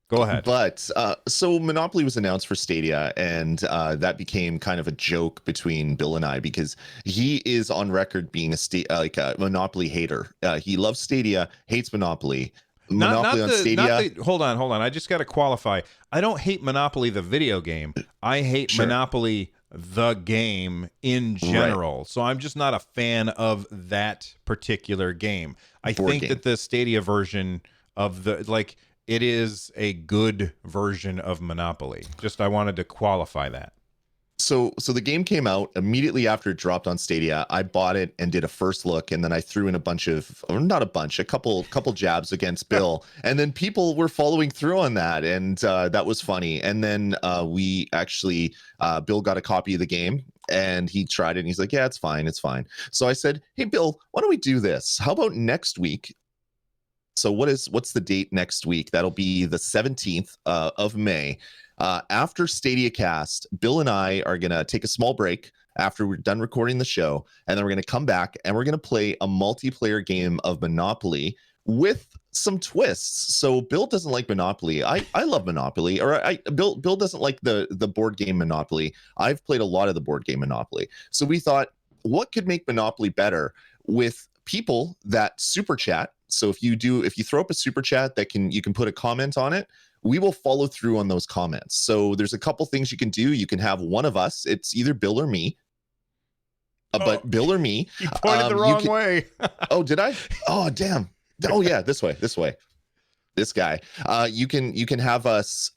go ahead. But so Monopoly was announced for Stadia, and that became kind of a joke between Bill and I, because he is on record being a Monopoly hater. He loves Stadia, hates Monopoly. Monopoly on Stadia. Hold on. I just got to qualify. I don't hate Monopoly the video game. I hate Monopoly the game in general. Right. So I'm just not a fan of that particular game. I think that the Stadia version of it is a good version of Monopoly. Just I wanted to qualify that. So the game came out immediately after it dropped on Stadia. I bought it and did a first look, and then I threw in a couple jabs against Bill, and then people were following through on that, and that was funny. And then we actually Bill got a copy of the game, and he tried it, and he's like, "Yeah, it's fine. So I said, "Hey, Bill, why don't we do this? How about next week?" So what's the date next week? That'll be the 17th of May. After Stadiacast, Bill and I are going to take a small break after we're done recording the show, and then we're going to come back and we're going to play a multiplayer game of Monopoly with some twists. So Bill doesn't like Monopoly. I love Monopoly. Bill doesn't like the board game Monopoly. I've played a lot of the board game Monopoly. So we thought, what could make Monopoly better with people that super chat? So if you throw up a super chat you can put a comment on it, we will follow through on those comments. So there's a couple things you can do. You can have one of us. It's either Bill or me. But Bill or me. You pointed the wrong way. Oh, did I? Oh, damn. Oh, yeah. This way. This guy. You can have us.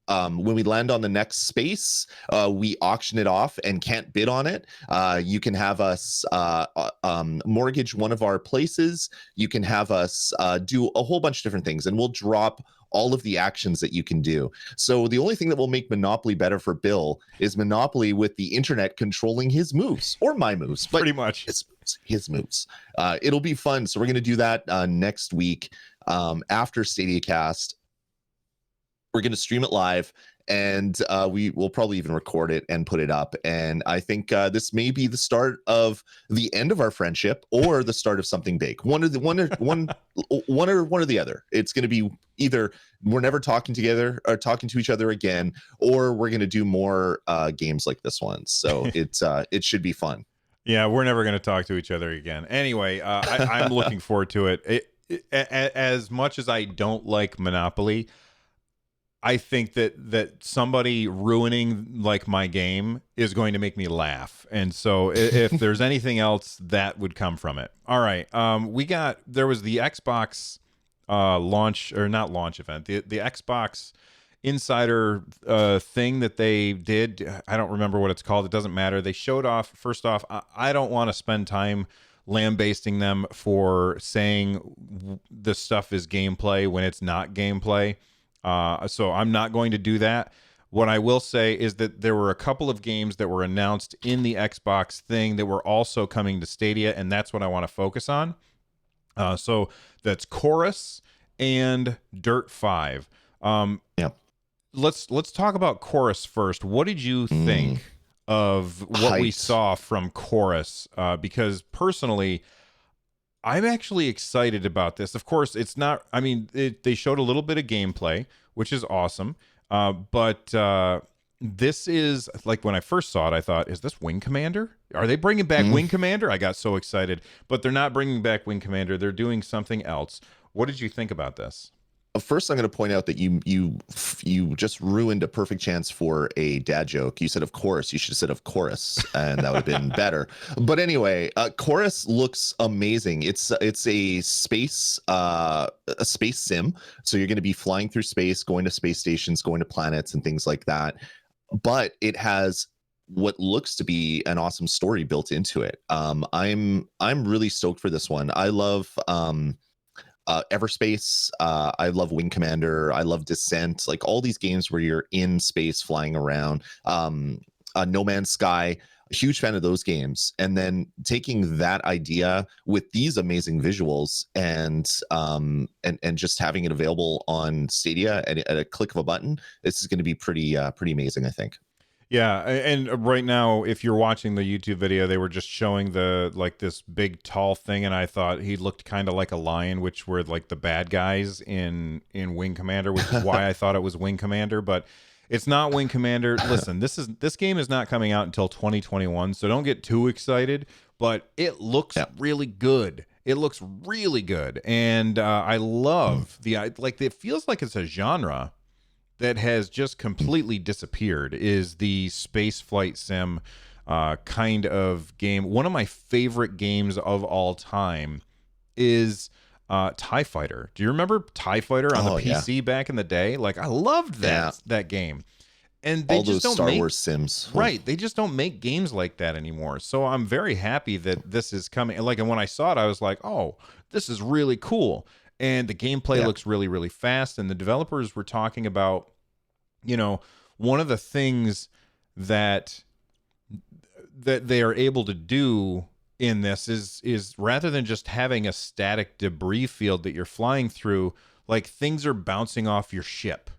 When we land on the next space, we auction it off and can't bid on it. You can have us mortgage one of our places. You can have us do a whole bunch of different things, and we'll drop all of the actions that you can do. So the only thing that will make Monopoly better for Bill is Monopoly with the internet controlling his moves, or my moves, but pretty much his moves. It'll be fun. So we're going to do that next week after Stadiacast. We're going to stream it live, and we will probably even record it and put it up. And I think this may be the start of the end of our friendship, or the start of something big. One or the other. It's going to be either we're never talking together or talking to each other again, or we're going to do more games like this one. So it should be fun. Yeah, we're never going to talk to each other again. Anyway, I'm looking forward to it. As much as I don't like Monopoly, I think that somebody ruining like my game is going to make me laugh. And so if there's anything else, that would come from it. All right. There was the Xbox launch, or not launch event, the Xbox Insider thing that they did. I don't remember what it's called. It doesn't matter. They showed off, first off, I don't want to spend time lambasting them for saying this stuff is gameplay when it's not gameplay. So I'm not going to do that. What I will say is that there were a couple of games that were announced in the Xbox thing that were also coming to Stadia, and that's what I want to focus on. So that's Chorus and Dirt 5. Let's talk about Chorus first. What did you think of what we saw from Chorus? Because personally, I'm actually excited about this. Of course, it's not. I mean, they showed a little bit of gameplay, which is awesome. But this is like, when I first saw it, I thought, "Is this Wing Commander? Are they bringing back Wing Commander?" I got so excited, but they're not bringing back Wing Commander. They're doing something else. What did you think about this? first I'm going to point out that you just ruined a perfect chance for a dad joke. You said of course. You should have said of course, and that would have been better. But anyway, Chorus looks amazing. It's a space sim. So you're going to be flying through space, going to space stations, going to planets and things like that. But it has what looks to be an awesome story built into it. I'm really stoked for this one. I love Everspace. I love Wing Commander. I love Descent. Like all these games where you're in space flying around. No Man's Sky. A huge fan of those games. And then taking that idea with these amazing visuals and just having it available on Stadia at a click of a button, this is going to be pretty amazing, I think. Yeah, and right now, if you're watching the YouTube video, they were just showing this big tall thing, and I thought he looked kind of like a lion, which were like the bad guys in Wing Commander, which is why I thought it was Wing Commander, but it's not Wing Commander. Listen, this game is not coming out until 2021, so don't get too excited, but it looks really good. It looks really good, and I love it feels like it's a genre that has just completely disappeared, is the space flight sim kind of game. One of my favorite games of all time is TIE Fighter. Do you remember TIE Fighter on the PC back in the day? Like, I loved that game. And they all just those don't Star Wars sims. Right. They just don't make games like that anymore. So I'm very happy that this is coming. And when I saw it, I was like, oh, this is really cool. And the gameplay looks really, really fast. And the developers were talking about, one of the things that they are able to do in this is rather than just having a static debris field that you're flying through, like things are bouncing off your ship.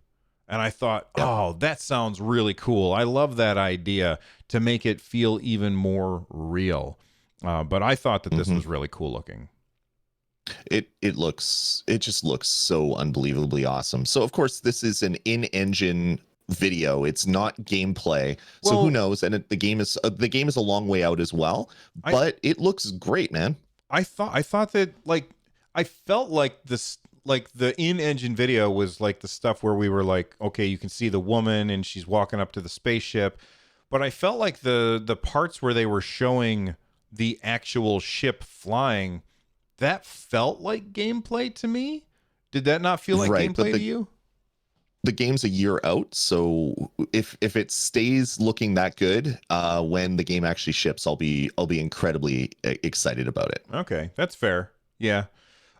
And I thought, oh, that sounds really cool. I love that idea to make it feel even more real. But I thought that this was really cool looking. It just looks so unbelievably awesome. So of course this is an in-engine video. It's not gameplay. So who knows? And the game is a long way out as well. But it looks great, man. I thought that I felt like this, like the in-engine video was like the stuff where we were like, okay, you can see the woman and she's walking up to the spaceship. But I felt like the parts where they were showing the actual ship flying, that felt like gameplay to me. Did that not feel like gameplay to you? The game's a year out, so if it stays looking that good, when the game actually ships, I'll be incredibly excited about it. Okay, that's fair. Yeah.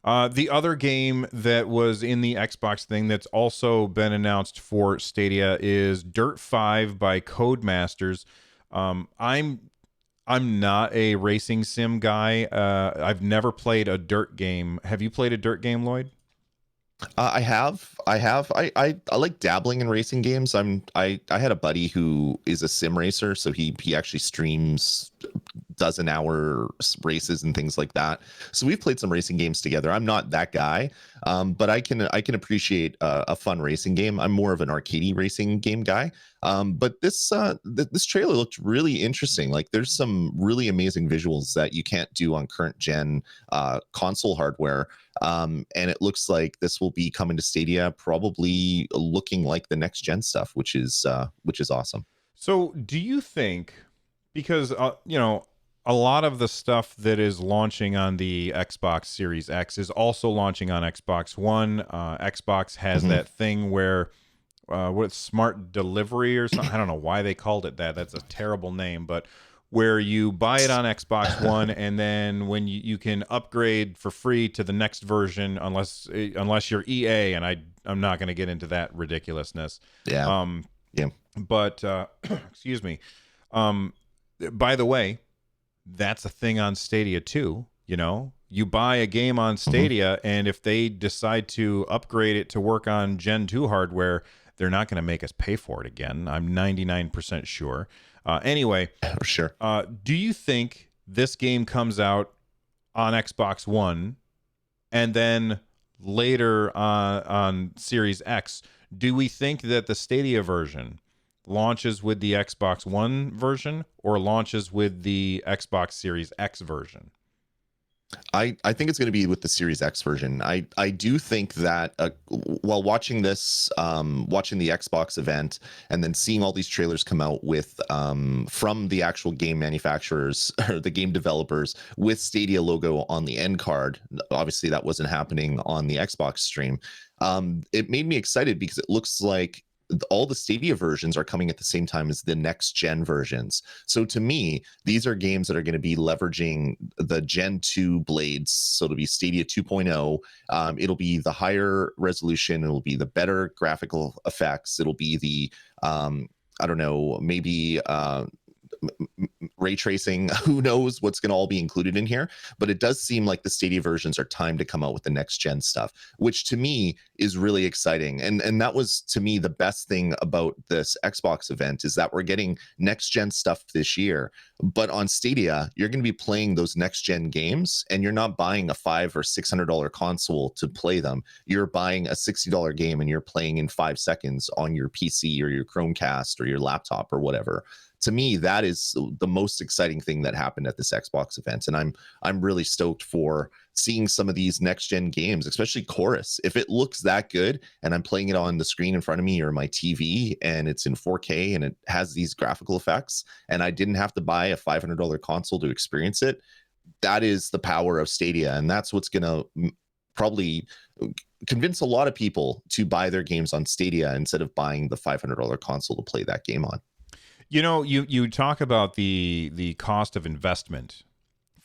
The other game that was in the Xbox thing that's also been announced for Stadia is Dirt 5 by Codemasters. I'm not a racing sim guy. I've never played a dirt game. Have you played a dirt game, Lloyd? I have. I like dabbling in racing games. I had a buddy who is a sim racer, so he actually streams dozen-hour races and things like that. So we've played some racing games together. I'm not that guy, but I can appreciate a fun racing game. I'm more of an arcadey racing game guy. But this trailer looked really interesting. Like there's some really amazing visuals that you can't do on current gen console hardware. And it looks like this will be coming to Stadia, probably looking like the next gen stuff, which is awesome. So do you think, because a lot of the stuff that is launching on the Xbox Series X is also launching on Xbox One. Xbox has that thing where what's smart delivery or something. I don't know why they called it that. That's a terrible name, but where you buy it on Xbox One and then when you can upgrade for free to the next version, unless you're EA, and I'm not going to get into that ridiculousness. Yeah. But excuse me. By the way, that's a thing on Stadia too. You buy a game on Stadia, and if they decide to upgrade it to work on Gen 2 hardware, they're not going to make us pay for it again. I'm 99% sure. Anyway, for sure. Do you think this game comes out on Xbox One and then later on Series X? Do we think that the Stadia version launches with the Xbox One version or launches with the Xbox Series X version? I think it's going to be with the Series X version. I do think that while watching this, watching the Xbox event, and then seeing all these trailers come out with from the actual game manufacturers or the game developers with Stadia logo on the end card. Obviously, that wasn't happening on the Xbox stream. It made me excited because it looks like all the Stadia versions are coming at the same time as the next gen versions. So to me, these are games that are going to be leveraging the Gen 2 blades. So it'll be Stadia 2.0. It'll be the higher resolution. It'll be the better graphical effects. It'll be the, I don't know, maybe ray tracing. Who knows what's going to all be included in here, but it does seem like the Stadia versions are timed to come out with the next gen stuff, which to me is really exciting. And that was, to me, the best thing about this Xbox event, is that we're getting next gen stuff this year, but on Stadia you're going to be playing those next gen games, and you're not buying a $500 or $600 console to play them. You're buying a $60 game and you're playing in 5 seconds on your PC or your Chromecast or your laptop or whatever. To me, that is the most exciting thing that happened at this Xbox event, and I'm really stoked for seeing some of these next gen games, especially Chorus. If it looks that good, and I'm playing it on the screen in front of me or my TV, and it's in 4K and it has these graphical effects, and I didn't have to buy a $500 console to experience it, that is the power of Stadia, and that's what's going to probably convince a lot of people to buy their games on Stadia instead of buying the $500 console to play that game on. You know, you talk about the cost of investment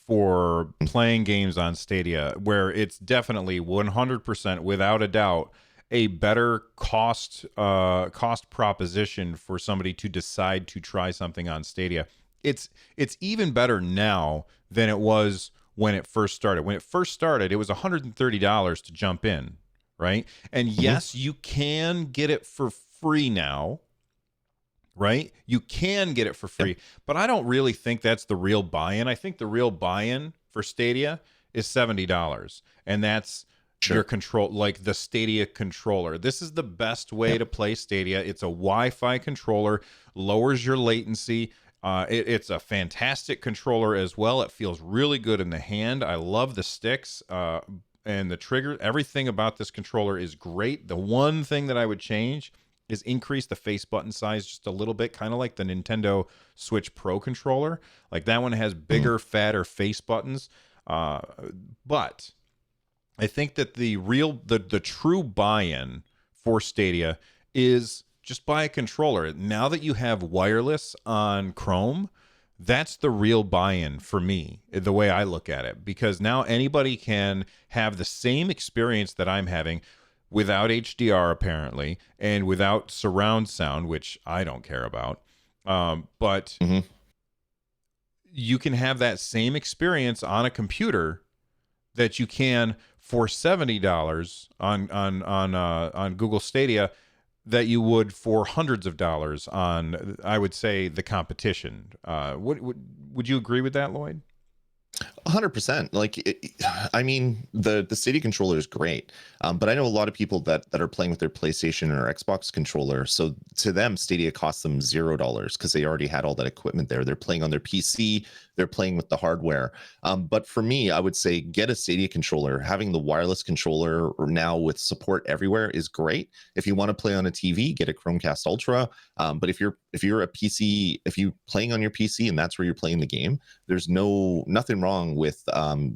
for playing games on Stadia, where it's definitely 100% without a doubt a better cost proposition for somebody to decide to try something on Stadia. It's even better now than it was when it first started. When it first started, it was $130 to jump in, right? And yes, you can get it for free now. Right? You can get it for free, but I don't really think that's the real buy-in. I think the real buy-in for Stadia is $70, and that's your control, like the Stadia controller. This is the best way to play Stadia. It's a Wi-Fi controller, lowers your latency. It's a fantastic controller as well. It feels really good in the hand. I love the sticks and the trigger. Everything about this controller is great. The one thing that I would change is increase the face button size just a little bit, kind of like the Nintendo Switch Pro controller. Like that one has bigger, fatter face buttons. But I think that the true buy-in for Stadia is just buy a controller. Now that you have wireless on Chrome, that's the real buy-in for me, the way I look at it, because now anybody can have the same experience that I'm having without HDR apparently, and without surround sound, which I don't care about. But you can have that same experience on a computer that you can for $70 on Google Stadia that you would for hundreds of dollars on, I would say, the competition. Would you agree with that, Lloyd? 100%. I mean, the Stadia controller is great, but I know a lot of people that are playing with their PlayStation or Xbox controller. So to them, Stadia costs them $0 because they already had all that equipment there. They're playing on their PC. They're playing with the hardware. But for me, I would say get a Stadia controller. Having the wireless controller now with support everywhere is great. If you want to play on a TV, get a Chromecast Ultra. But if you're a PC, if you're playing on your PC and that's where you're playing the game, there's nothing wrong with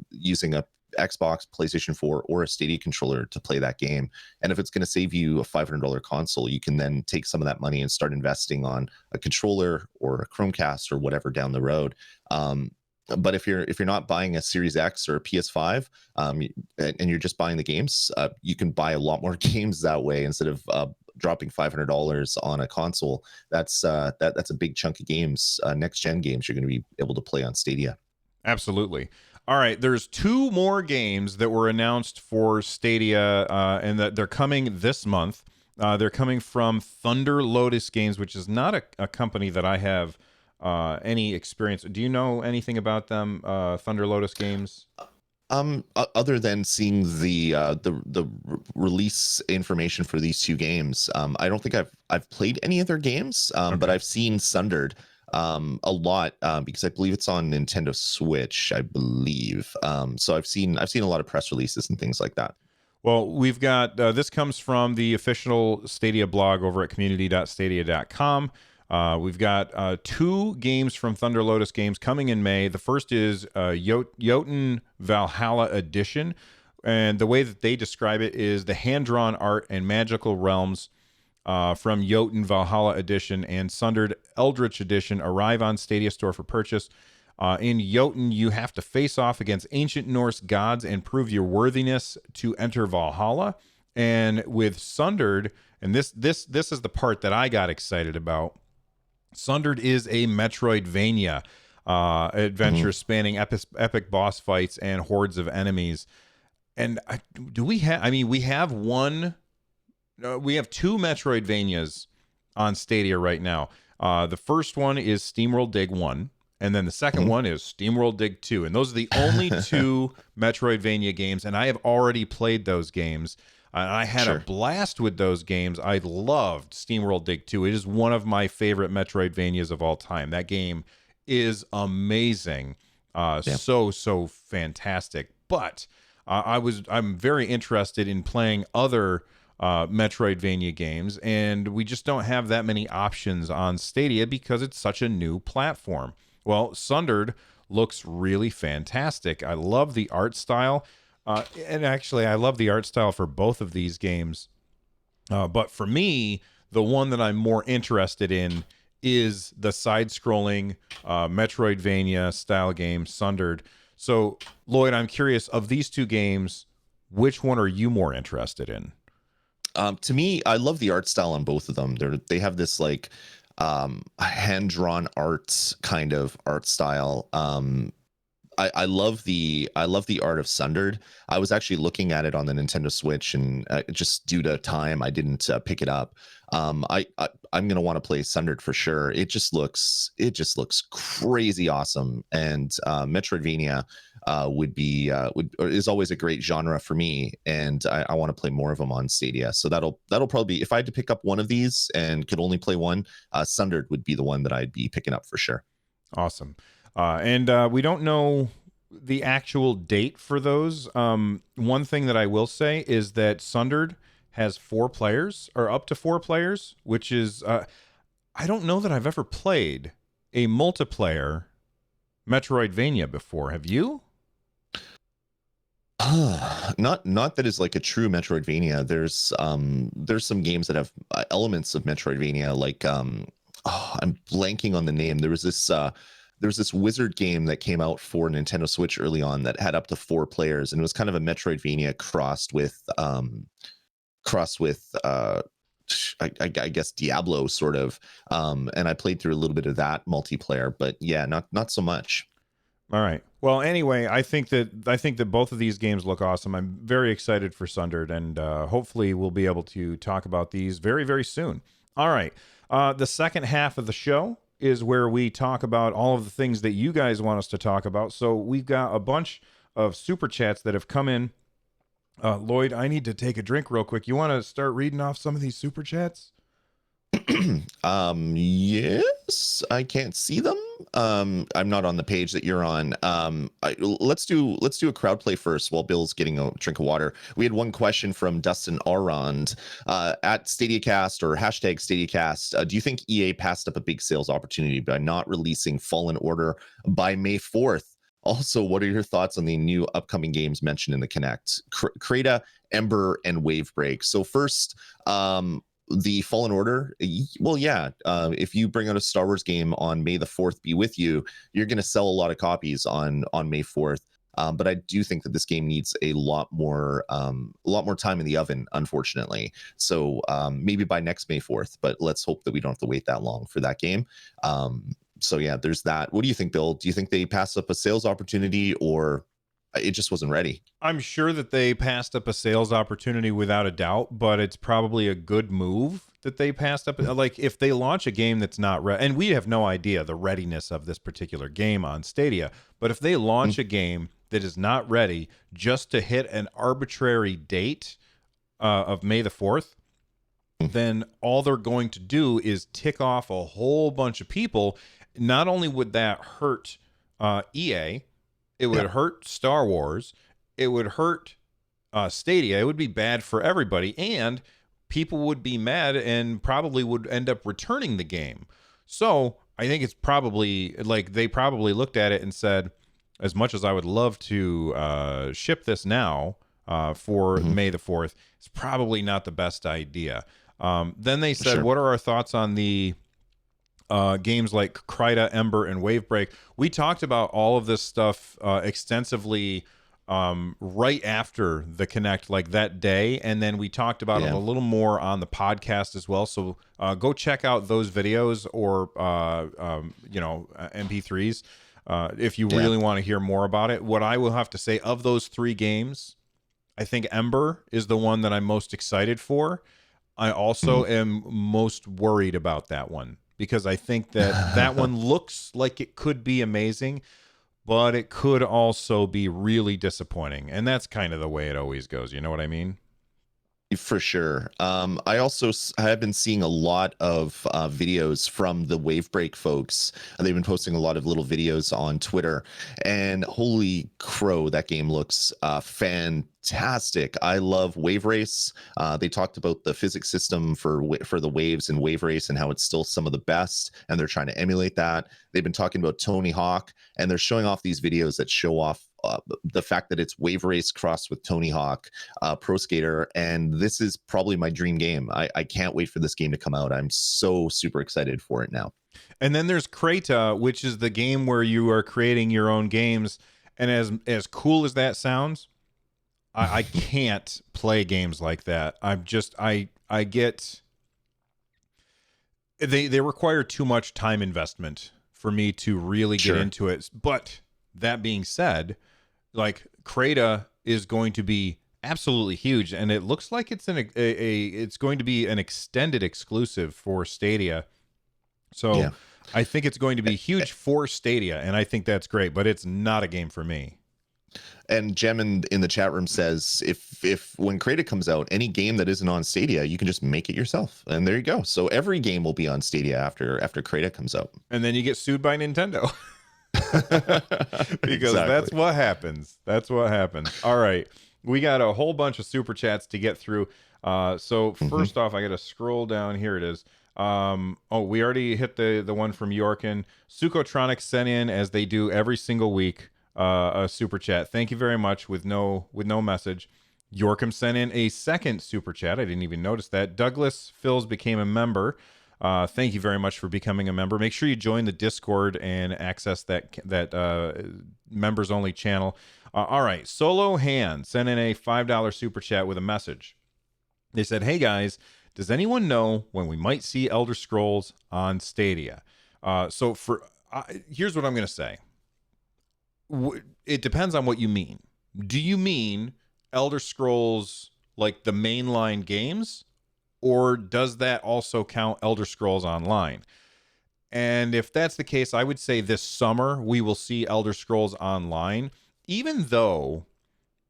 using a Xbox, PlayStation 4, or a Stadia controller to play that game. And if it's going to save you a $500 console, you can then take some of that money and start investing on a controller or a Chromecast or whatever down the road. But if you're not buying a Series X or a PS5, and you're just buying the games, you can buy a lot more games that way instead of dropping $500 on a console. That's a big chunk of games, next gen games you're going to be able to play on Stadia. Absolutely. All right, there's 2 more games that were announced for Stadia, and that they're coming this month. They're coming from Thunder Lotus Games, which is not a company that I have any experience. Do you know anything about them, Thunder Lotus Games? Other than seeing the release information for these 2 games, I don't think I've played any of their games, but I've seen Sundered. a lot because I believe it's on Nintendo Switch, I believe. So I've seen a lot of press releases and things like that. Well, we've got this comes from the official Stadia blog over at community.stadia.com. We've got 2 games from Thunder Lotus Games coming in May. The first is Jotun Valhalla Edition. And the way that they describe it is the hand-drawn art and magical realms from Jotun Valhalla Edition and Sundered Eldritch Edition arrive on Stadia Store for purchase. In Jotun, you have to face off against ancient Norse gods and prove your worthiness to enter Valhalla. And with Sundered, and this is the part that I got excited about. Sundered is a Metroidvania adventure spanning epic boss fights and hordes of enemies. And we have 2 Metroidvanias on Stadia right now. The first one is SteamWorld Dig 1. And then the second one is SteamWorld Dig 2. And those are the only 2 Metroidvania games. And I have already played those games. And I had a blast with those games. I loved SteamWorld Dig 2. It is one of my favorite Metroidvanias of all time. That game is amazing. So fantastic. But I'm very interested in playing other Metroidvania games. And we just don't have that many options on Stadia because it's such a new platform. Well, Sundered looks really fantastic. I love the art style. And actually, I love the art style for both of these games. But for me, the one that I'm more interested in is the side-scrolling Metroidvania style game, Sundered. So, Lloyd, I'm curious, of these 2 games, which one are you more interested in? To me, I love the art style on both of them. They have this like hand-drawn art kind of art style. I love the art of Sundered. I was actually looking at it on the Nintendo Switch, and just due to time, I didn't pick it up. I'm gonna want to play Sundered for sure. It just looks crazy awesome, and Metroidvania is always a great genre for me, and I want to play more of them on Stadia. So that'll probably be, if I had to pick up one of these and could only play one, Sundered would be the one that I'd be picking up for sure. Awesome. And we don't know the actual date for those. One thing that I will say is that Sundered has 4 players, or up to 4 players, which is I don't know that I've ever played a multiplayer Metroidvania before. Have you? Not that is like a true Metroidvania. There's some games that have elements of Metroidvania, like I'm blanking on the name. There was this wizard game that came out for Nintendo Switch early on that had up to 4 players, and it was kind of a Metroidvania crossed with I guess Diablo sort of. And I played through a little bit of that multiplayer, but yeah, not so much. All right. Well, anyway, I think that both of these games look awesome. I'm very excited for Sundered, and hopefully we'll be able to talk about these very, very soon. All right. The second half of the show is where we talk about all of the things that you guys want us to talk about. So we've got a bunch of super chats that have come in. Lloyd, I need to take a drink real quick. You want to start reading off some of these super chats? Yes, I can't see them. I'm not on the page that you're on. Let's do a crowd play first while Bill's getting a drink of water. We had one question from Dustin Arond at Stadiacast or hashtag Stadiacast. Do you think EA passed up a big sales opportunity by not releasing Fallen Order by May 4th? Also, what are your thoughts on the new upcoming games mentioned in the Connect? Crata, Ember, and Wavebreak. So first, the Fallen Order, well, yeah, if you bring out a Star Wars game on May the 4th be with you, you're going to sell a lot of copies on May 4th. But I do think that this game needs a lot more time in the oven, unfortunately. So maybe by next May 4th, but let's hope that we don't have to wait that long for that game. So yeah, there's that. What do you think, Bill? Do you think they passed up a sales opportunity, or it just wasn't ready? I'm sure that they passed up a sales opportunity without a doubt, but it's probably a good move that they passed up. Like, if they launch a game that's not ready, and we have no idea the readiness of this particular game on Stadia, but if they launch a game that is not ready just to hit an arbitrary date of May the 4th, then all they're going to do is tick off a whole bunch of people. not only would that hurt EA, it would hurt Star Wars, it would hurt Stadia. It would be bad for everybody, and people would be mad and probably would end up returning the game. So I think it's probably like they probably looked at it and said, as much as I would love to ship this now for May the 4th, it's probably not the best idea. Then they said, what are our thoughts on the games like Krita, Ember, and Wavebreak? We talked about all of this stuff extensively right after the Connect, like that day, and then we talked about it a little more on the podcast as well. So go check out those videos or MP3s if you really want to hear more about it. What I will have to say, of those 3 games, I think Ember is the one that I'm most excited for. I also am most worried about that one, because I think that one looks like it could be amazing, but it could also be really disappointing. And that's kind of the way it always goes. You know what I mean? For sure. I also have been seeing a lot of videos from the Wavebreak folks. They've been posting a lot of little videos on Twitter, and holy crow, that game looks fantastic. I love Wave Race. They talked about the physics system for the waves in Wave Race and how it's still some of the best, and they're trying to emulate that. They've been talking about Tony Hawk, and they're showing off these videos that show off the fact that it's Wave Race crossed with Tony Hawk Pro Skater, and this is probably my dream game. I can't wait for this game to come out. I'm so super excited for it now. And then there's Krita, which is the game where you are creating your own games, and as cool as that sounds, I can't play games like that. I get they require too much time investment for me to really get into it. But that being said, like, Krita is going to be absolutely huge, and it looks like it's it's going to be an extended exclusive for Stadia. So I think it's going to be huge for Stadia, and I think that's great, but it's not a game for me. And Jem in the chat room says, if when Krita comes out, any game that isn't on Stadia, you can just make it yourself. And there you go. So every game will be on Stadia after Krita comes out. And then you get sued by Nintendo. Because that's what happens. That's what happens. All right. We got a whole bunch of super chats to get through. So first off, I got to scroll down. Here it is. We already hit the one from Yorkin. Sukotronics sent in, as they do every single week, a super chat. Thank you very much, with no message. Yorkham sent in a second super chat. I didn't even notice that. Douglas Phils became a member. Thank you very much for becoming a member. Make sure you join the Discord and access that members only channel. All right. Solo Hand sent in a $5 super chat with a message. They said, "Hey guys, does anyone know when we might see Elder Scrolls on Stadia?" So here's what I'm going to say. It depends on what you mean. Do you mean Elder Scrolls like the mainline games? Or does that also count Elder Scrolls Online? And if that's the case, I would say this summer we will see Elder Scrolls Online, even though,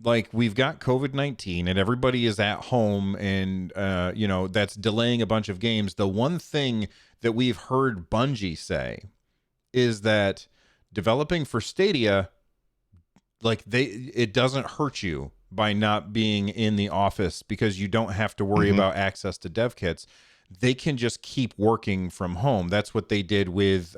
like, we've got COVID-19 and everybody is at home, and that's delaying a bunch of games. The one thing that we've heard Bungie say is that developing for Stadia, like, it doesn't hurt you by not being in the office, because you don't have to worry about access to dev kits. They can just keep working from home. That's what they did with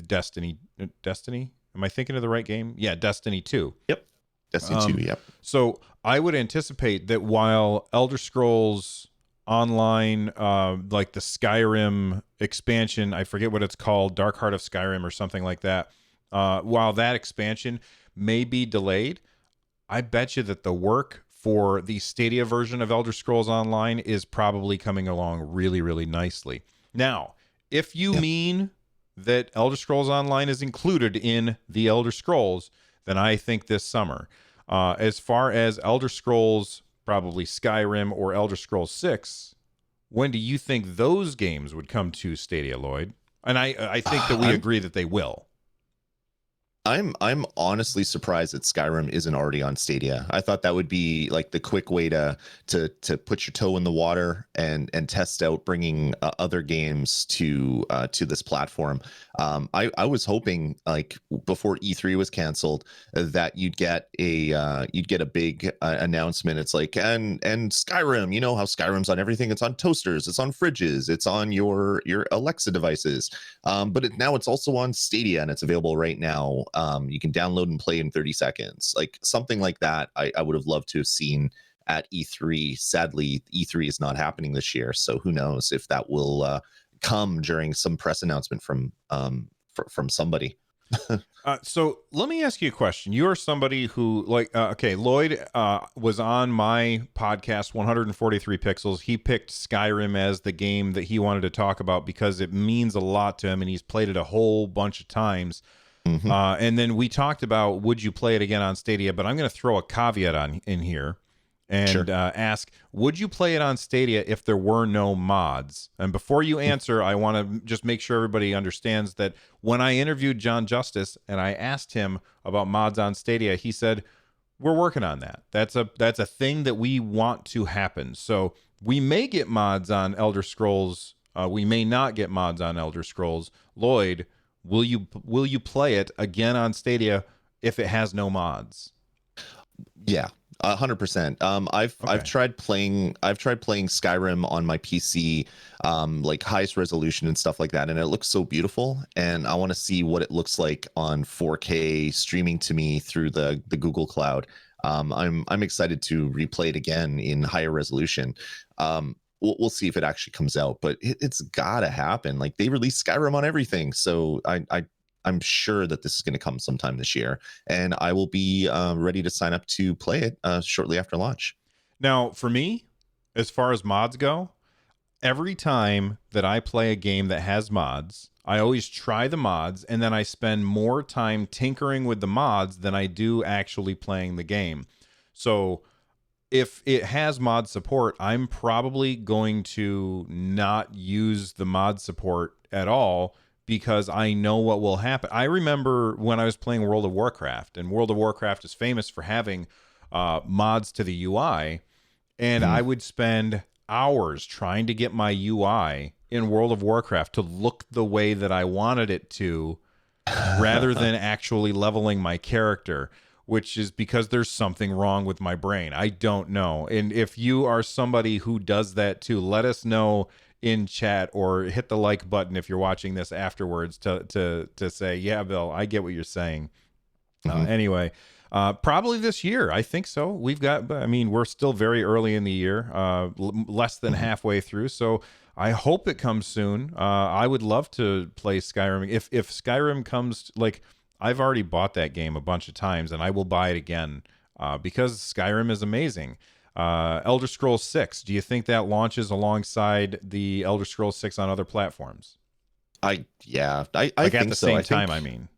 Destiny. Destiny? Am I thinking of the right game? Yeah, Destiny 2. Yep. Destiny 2, yep. So I would anticipate that while Elder Scrolls Online, like the Skyrim expansion, I forget what it's called, Dark Heart of Skyrim or something like that, while that expansion may be delayed, I bet you that the work for the Stadia version of Elder Scrolls Online is probably coming along really, really nicely. Now, if you mean that Elder Scrolls Online is included in the Elder Scrolls, then I think this summer. As far as Elder Scrolls, probably Skyrim or Elder Scrolls 6, when do you think those games would come to Stadia, Lloyd? And I think that we agree that they will. I'm honestly surprised that Skyrim isn't already on Stadia. I thought that would be like the quick way to put your toe in the water and test out bringing other games to this platform. I was hoping like before E3 was canceled that you'd get a big announcement. It's like and Skyrim, you know how Skyrim's on everything. It's on toasters, it's on fridges, it's on your Alexa devices. But now it's also on Stadia and it's available right now. You can download and play in 30 seconds. Like something like that, I would have loved to have seen at E3. Sadly, E3 is not happening this year, so who knows if that will come during some press announcement from somebody. So let me ask you a question. You're somebody who okay, Lloyd was on my podcast 143 Pixels. He picked Skyrim as the game that he wanted to talk about because it means a lot to him and he's played it a whole bunch of times. Mhm. And then we talked about would you play it again on Stadia, but I'm going to throw a caveat in here and Sure. ask, would you play it on Stadia if there were no mods? And before you answer, I want to just make sure everybody understands that when I interviewed John Justice and I asked him about mods on Stadia, he said, we're working on that. That's a thing that we want to happen. So we may get mods on Elder Scrolls. We may not get mods on Elder Scrolls. Lloyd, will you play it again on Stadia if it has no mods? Yeah, 100%. I've tried playing Skyrim on my PC, like highest resolution and stuff like that, and it looks so beautiful. And I want to see what it looks like on 4K streaming to me through the Google Cloud. I'm excited to replay it again in higher resolution. We'll see if it actually comes out, but it's gotta happen. Like they released Skyrim on everything, so I'm sure that this is going to come sometime this year, and I will be ready to sign up to play it shortly after launch. Now, for me, as far as mods go, every time that I play a game that has mods, I always try the mods, and then I spend more time tinkering with the mods than I do actually playing the game. So if it has mod support, I'm probably going to not use the mod support at all because I know what will happen. I remember when I was playing World of Warcraft, and World of Warcraft is famous for having mods to the UI, and I would spend hours trying to get my UI in World of Warcraft to look the way that I wanted it to rather than actually leveling my character, which is because there's something wrong with my brain. I don't know. And if you are somebody who does that too, let us know in chat or hit the like button if you're watching this afterwards to say, yeah, Bill, I get what you're saying. Anyway, probably this year. I think so. We're still very early in the year, less than halfway through. So I hope it comes soon. I would love to play Skyrim. If Skyrim comes, like, I've already bought that game a bunch of times and I will buy it again because Skyrim is amazing. Elder Scrolls 6, do you think that launches alongside the Elder Scrolls 6 on other platforms? I Like think at the so. same time, I mean.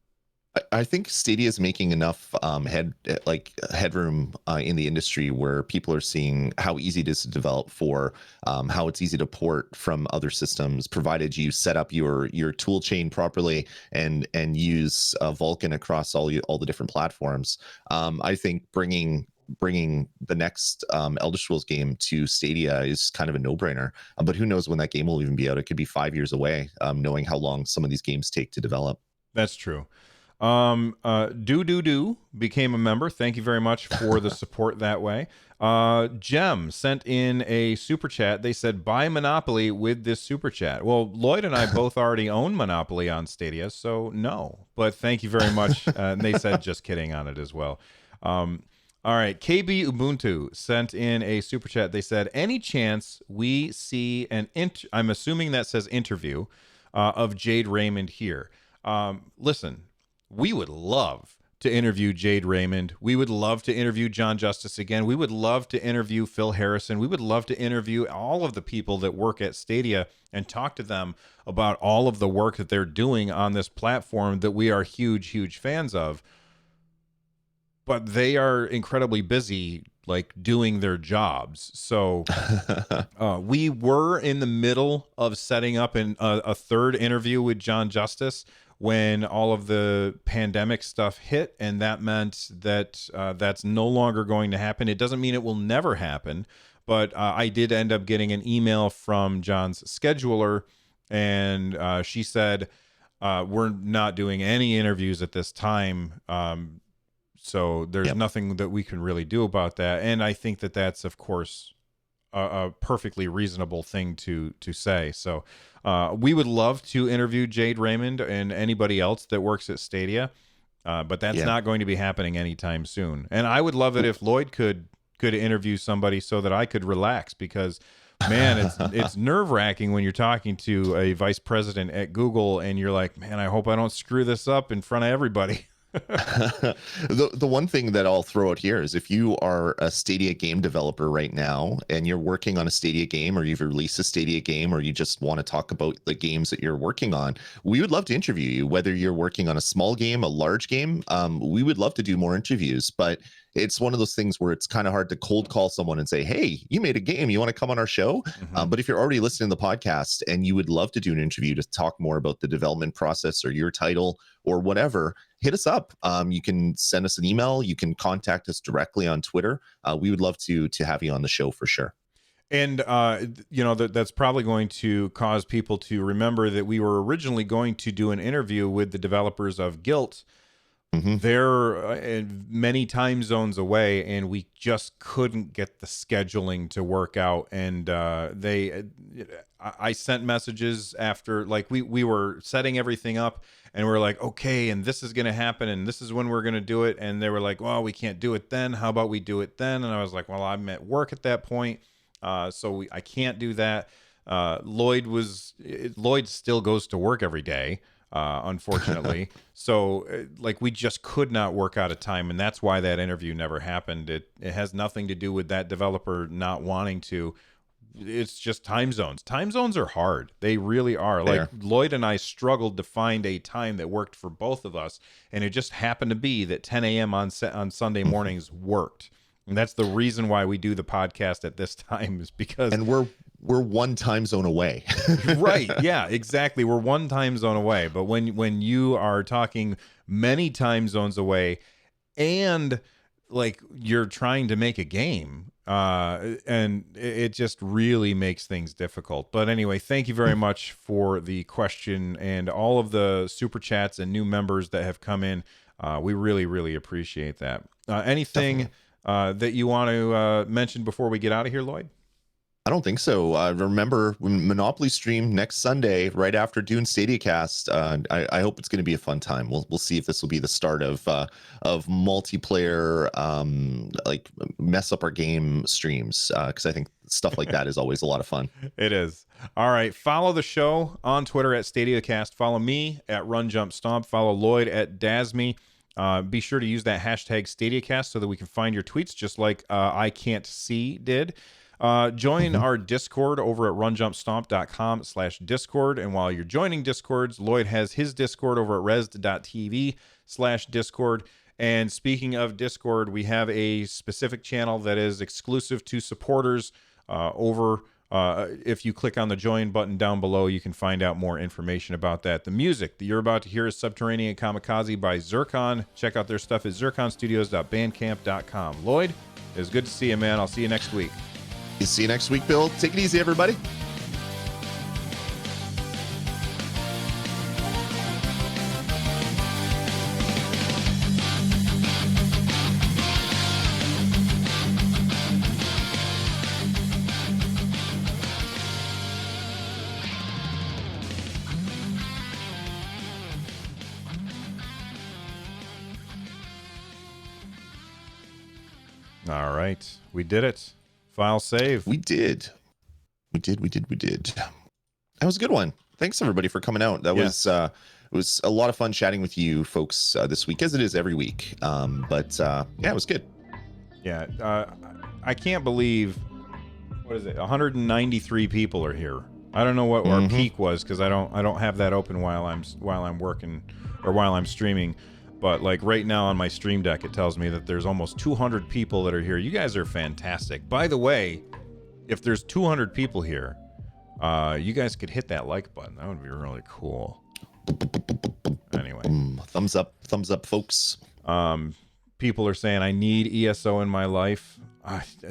I think Stadia is making enough headroom in the industry where people are seeing how easy it is to develop for, how it's easy to port from other systems, provided you set up your tool chain properly and use Vulkan across all the different platforms. I think bringing the next Elder Scrolls game to Stadia is kind of a no-brainer. But who knows when that game will even be out? It could be 5 years away, knowing how long some of these games take to develop. That's true. Do became a member. Thank you very much for the support that way. Gem sent in a super chat. They said buy Monopoly with this super chat. Well, Lloyd and I both already own Monopoly on Stadia, so no. But thank you very much. And they said just kidding on it as well. All right, KB Ubuntu sent in a super chat. They said, any chance we see I'm assuming that says interview of Jade Raymond here. Listen, we would love to interview Jade Raymond. We would love to interview John Justice again. We would love to interview Phil Harrison. We would love to interview all of the people that work at Stadia and talk to them about all of the work that they're doing on this platform that we are huge, huge fans of. But they are incredibly busy like doing their jobs. So we were in the middle of setting up a third interview with John Justice when all of the pandemic stuff hit, and that meant that that's no longer going to happen. It doesn't mean it will never happen, but I did end up getting an email from John's scheduler, and she said, we're not doing any interviews at this time. So there's nothing that we can really do about that. And I think that that's, of course, a perfectly reasonable thing to say. So we would love to interview Jade Raymond and anybody else that works at Stadia, but that's not going to be happening anytime soon. And I would love it if Lloyd could interview somebody so that I could relax, because man, it's nerve-wracking when you're talking to a vice president at Google and you're like, man, I hope I don't screw this up in front of everybody. The one thing that I'll throw out here is, if you are a Stadia game developer right now and you're working on a Stadia game, or you've released a Stadia game, or you just want to talk about the games that you're working on, we would love to interview you. Whether you're working on a small game, a large game, we would love to do more interviews. But it's one of those things where it's kind of hard to cold call someone and say, hey, you made a game, you want to come on our show? But if you're already listening to the podcast and you would love to do an interview to talk more about the development process or your title or whatever, hit us up. You can send us an email. You can contact us directly on Twitter. We would love to have you on the show for sure. And, that's probably going to cause people to remember that we were originally going to do an interview with the developers of Guilt. They're many time zones away, and we just couldn't get the scheduling to work out. And I sent messages after, like, we were setting everything up, and we're like, okay, and this is going to happen, and this is when we're going to do it. And they were like, well, we can't do it then. How about we do it then? And I was like, well, I'm at work at that point, so I can't do that. Lloyd still goes to work every day. Unfortunately. So we just could not work out a time, and that's why that interview never happened. It has nothing to do with that developer not wanting to. It's just time zones. Time zones are hard. They really are. Like, Lloyd and I struggled to find a time that worked for both of us, and it just happened to be that 10 a.m. on Sunday mornings worked. And that's the reason why we do the podcast at this time, is because... And we're one time zone away. Right. Yeah, exactly. We're one time zone away. But when you are talking many time zones away, and like you're trying to make a game, and it just really makes things difficult. But anyway, thank you very much for the question and all of the super chats and new members that have come in. We really, really appreciate that. Anything that you want to mention before we get out of here, Lloyd? I don't think so. Remember, Monopoly stream next Sunday, right after doing Stadiacast. I hope it's going to be a fun time. We'll see if this will be the start of multiplayer, like mess up our game streams, because I think stuff like that is always a lot of fun. It is. All right. Follow the show on Twitter at Stadiacast. Follow me at Run Jump Stomp. Follow Lloyd at Dasme. Be sure to use that hashtag Stadiacast so that we can find your tweets, just like I Can't See did. Join our Discord over at runjumpstomp.com/Discord. And while you're joining Discords, Lloyd has his Discord over at res.tv/Discord. And speaking of Discord, we have a specific channel that is exclusive to supporters if you click on the join button down below, you can find out more information about that. The music that you're about to hear is Subterranean Kamikaze by Zircon. Check out their stuff at zirconstudios.bandcamp.com. Lloyd, it was good to see you, man. I'll see you next week. See you next week, Bill. Take it easy, everybody. All right. We did it. File save. We did. That was a good one. Thanks everybody for coming out. That was it was a lot of fun chatting with you folks this week, as it is every week. But it was good. Yeah. I can't believe, what is it? 193 people are here. I don't know what our peak was, because I don't have that open while I'm working or while I'm streaming. But like right now on my stream deck, it tells me that there's almost 200 people that are here. You guys are fantastic. By the way, if there's 200 people here, you guys could hit that like button. That would be really cool. Anyway, thumbs up, folks. People are saying I need ESO in my life.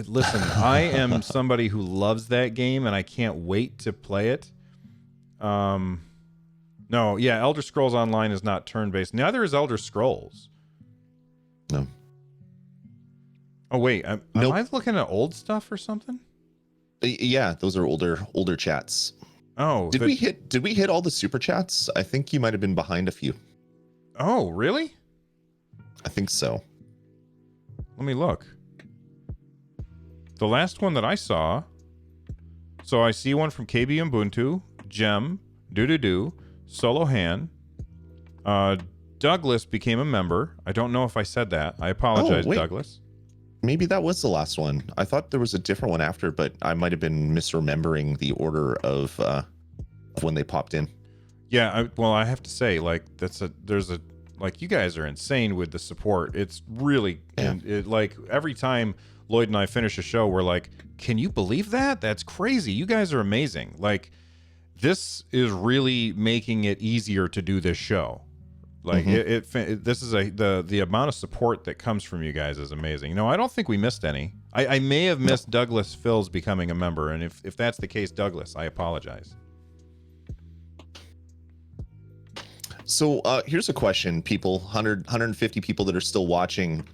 Listen, I am somebody who loves that game, and I can't wait to play it. No, yeah, Elder Scrolls Online is not turn-based. Neither is Elder Scrolls. No. Oh wait, am I looking at old stuff or something? Yeah, those are older chats. Oh, did we hit all the super chats? I think you might have been behind a few. Oh, really? I think so. Let me look. The last one that I saw. So I see one from KB Ubuntu, Gem, Doo, Solo Han. Douglas became a member. I don't know if I said that. I apologize, Douglas. Maybe that was the last one. I thought there was a different one after, but I might have been misremembering the order of when they popped in. Yeah, I have to say, like, like, you guys are insane with the support. It's really, like, every time Lloyd and I finish a show, we're like, can you believe that? That's crazy. You guys are amazing. Like, this is really making it easier to do this show. Like, this is the amount of support that comes from you guys is amazing. No, I don't think we missed any. I may have missed Douglas Phil's becoming a member, and if that's the case, Douglas, I apologize. So here's a question, people, 150 people that are still watching.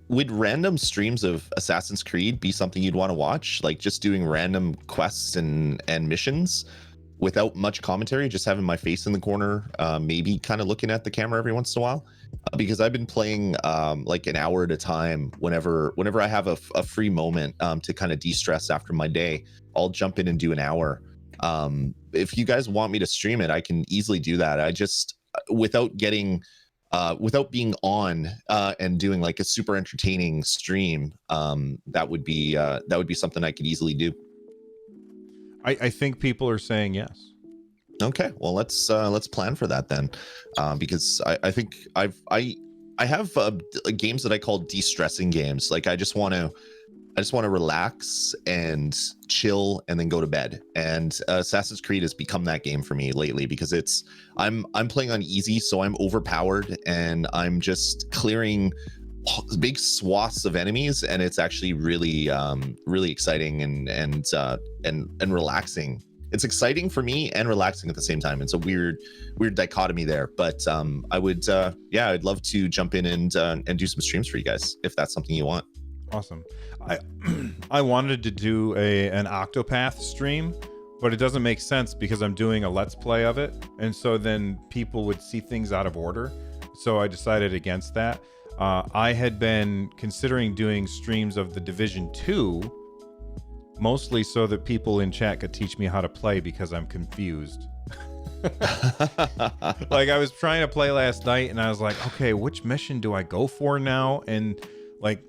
Would random streams of Assassin's Creed be something you'd want to watch? Like just doing random quests and missions without much commentary, just having my face in the corner, maybe kind of looking at the camera every once in a while? Because I've been playing like an hour at a time whenever I have a free moment to kind of de-stress after my day. I'll jump in and do an hour. If you guys want me to stream it, I can easily do that. I just without being on and doing like a super entertaining stream, that would be something I could easily do. I think people are saying yes. Okay, well let's plan for that then, because I think I have games that I call de-stressing games. Like I just want to relax and chill and then go to bed. And Assassin's Creed has become that game for me lately because I'm playing on easy, so I'm overpowered and I'm just clearing big swaths of enemies, and it's actually really exciting and relaxing. It's exciting for me and relaxing at the same time. It's a weird dichotomy there, but I'd love to jump in and do some streams for you guys if that's something you want. Awesome. I wanted to do an Octopath stream, but it doesn't make sense because I'm doing a Let's Play of it, and so then people would see things out of order. So I decided against that. I had been considering doing streams of The Division 2, mostly so that people in chat could teach me how to play because I'm confused. Like I was trying to play last night and I was like, okay, which mission do I go for now? And like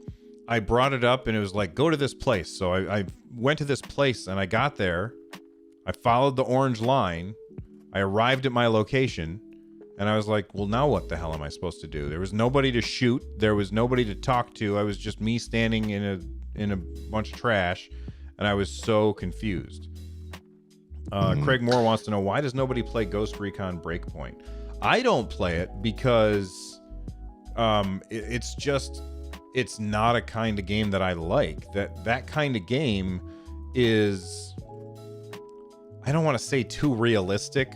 I brought it up and it was like, go to this place. So I went to this place and I got there. I followed the orange line. I arrived at my location and I was like, well, now what the hell am I supposed to do? There was nobody to shoot. There was nobody to talk to. I was just me standing in a bunch of trash, and I was so confused. Craig Moore wants to know, why does nobody play Ghost Recon Breakpoint? I don't play it because it's not a kind of game that I like. That kind of game is, I don't want to say too realistic,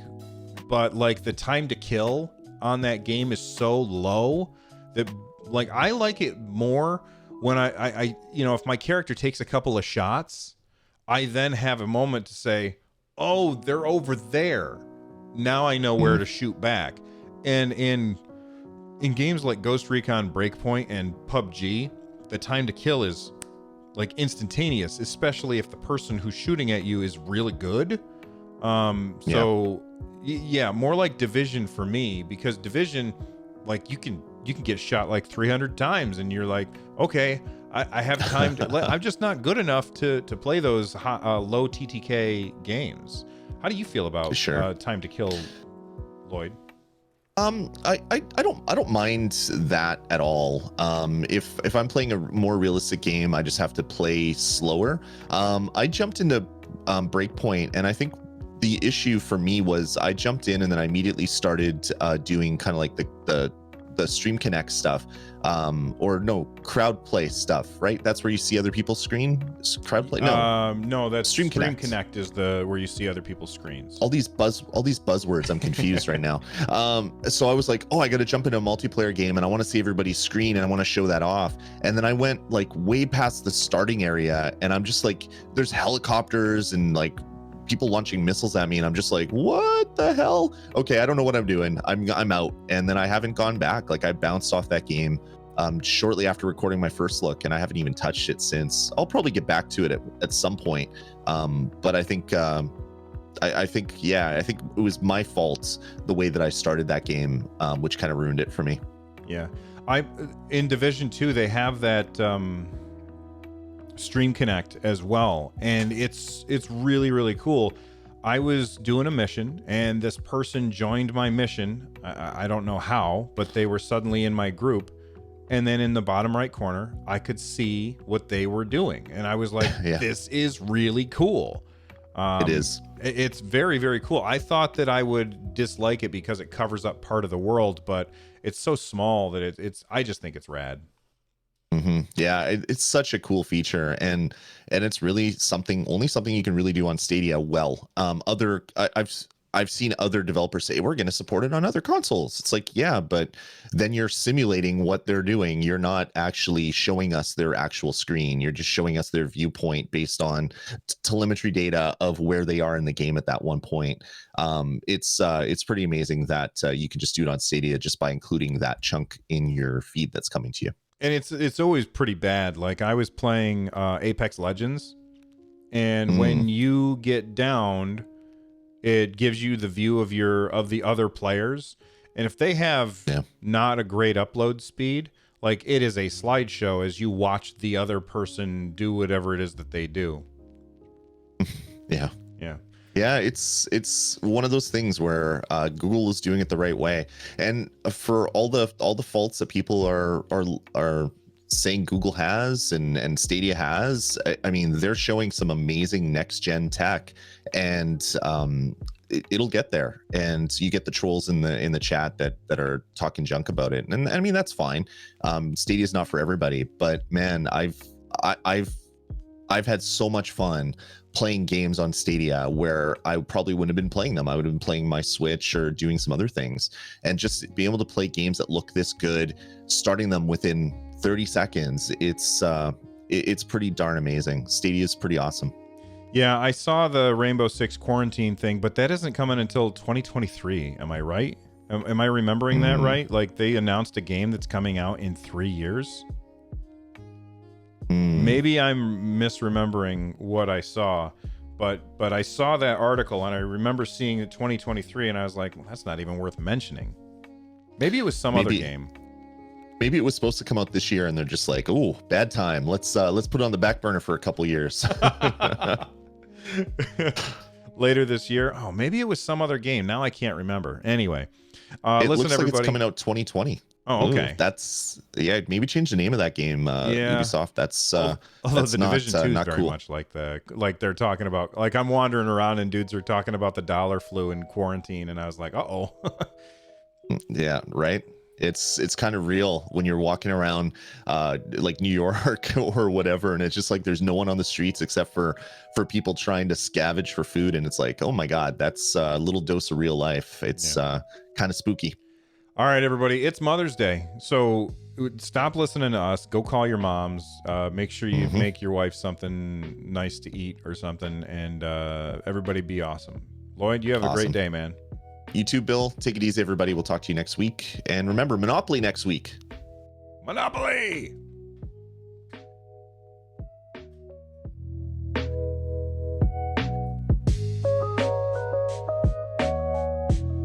but like the time to kill on that game is so low that like I like it more when I if my character takes a couple of shots, I then have a moment to say, oh, they're over there. Now I know where to shoot back. And in games like Ghost Recon Breakpoint and PUBG, the time to kill is like instantaneous, especially if the person who's shooting at you is really good. Yeah, more like Division for me, because Division, like you can get shot like 300 times and you're like, okay, I have time to I'm just not good enough to play those low TTK games. How do you feel about time to kill, Lloyd? I don't mind that at all. If I'm playing a more realistic game, I just have to play slower. I jumped into Breakpoint, and I think the issue for me was I jumped in and then I immediately started doing kind of like the Stream Connect stuff, or no, crowd play stuff, right? That's where you see other people's screen. Crowd play? No, that's Stream Connect is the where you see other people's screens. All these buzzwords, I'm confused right now. So I was like, oh, I got to jump into a multiplayer game and I want to see everybody's screen and I want to show that off. And then I went like way past the starting area and I'm just like, there's helicopters and like people launching missiles at me, and I'm just like, what the hell? Okay, I don't know what I'm doing. I'm out. And then I haven't gone back. Like I bounced off that game shortly after recording my first look, and I haven't even touched it since. I'll probably get back to it at some point. But I think I think it was my fault the way that I started that game, which kind of ruined it for me. Yeah, in Division 2 they have that Stream Connect as well, and it's really, really cool. I was doing a mission and this person joined my mission. I don't know how, but they were suddenly in my group, and then in the bottom right corner I could see what they were doing, and I was like, this is really cool. It is. It's very, very cool. I thought that I would dislike it because it covers up part of the world, but it's so small that I just think it's rad. Mm-hmm. Yeah, it's such a cool feature, and it's really only something you can really do on Stadia well. I've seen other developers say we're going to support it on other consoles. It's like, yeah, but then you're simulating what they're doing. You're not actually showing us their actual screen. You're just showing us their viewpoint based on telemetry data of where they are in the game at that one point. It's pretty amazing that you can just do it on Stadia just by including that chunk in your feed that's coming to you. And it's always pretty bad. Like I was playing Apex Legends, and when you get downed, it gives you the view of the other players. And if they have not a great upload speed, like it is a slideshow as you watch the other person do whatever it is that they do. Yeah, it's one of those things where Google is doing it the right way, and for all the faults that people are saying Google has and Stadia has, I mean, they're showing some amazing next gen tech, and it'll get there. And you get the trolls in the chat that are talking junk about it, and I mean that's fine. Stadia is not for everybody, but man, I've had so much fun playing games on Stadia where I probably wouldn't have been playing them. I would have been playing my Switch or doing some other things, and just being able to play games that look this good, starting them within 30 seconds, it's pretty darn amazing. Stadia is pretty awesome. Yeah, I saw the Rainbow Six quarantine thing, but that isn't coming until 2023. Am I right? Am I remembering that right? Like they announced a game that's coming out in 3 years. Maybe I'm misremembering what I saw, but I saw that article and I remember seeing it 2023, and I was like, well, that's not even worth mentioning. Maybe it was some other game. Maybe it was supposed to come out this year, and they're just like, oh, bad time. Let's put it on the back burner for a couple years. Later this year. Oh, maybe it was some other game. Now I can't remember. Anyway, it looks like it's coming out 2020. Oh, okay. That's maybe change the name of that game. Ubisoft. Although that's the Division 2 is not very cool. much like they're talking about. Like I'm wandering around and dudes are talking about the dollar flu in quarantine, and I was like, uh-oh. Yeah, right. It's kind of real when you're walking around like New York or whatever, and it's just like there's no one on the streets except for people trying to scavenge for food, and it's like, oh my god, that's a little dose of real life. It's kind of spooky. All right, everybody, it's Mother's Day, so stop listening to us. Go call your moms. Make sure you make your wife something nice to eat or something, and everybody be awesome. Lloyd, you have a great day, man. You too, Bill. Take it easy, everybody. We'll talk to you next week. And remember, Monopoly next week. Monopoly!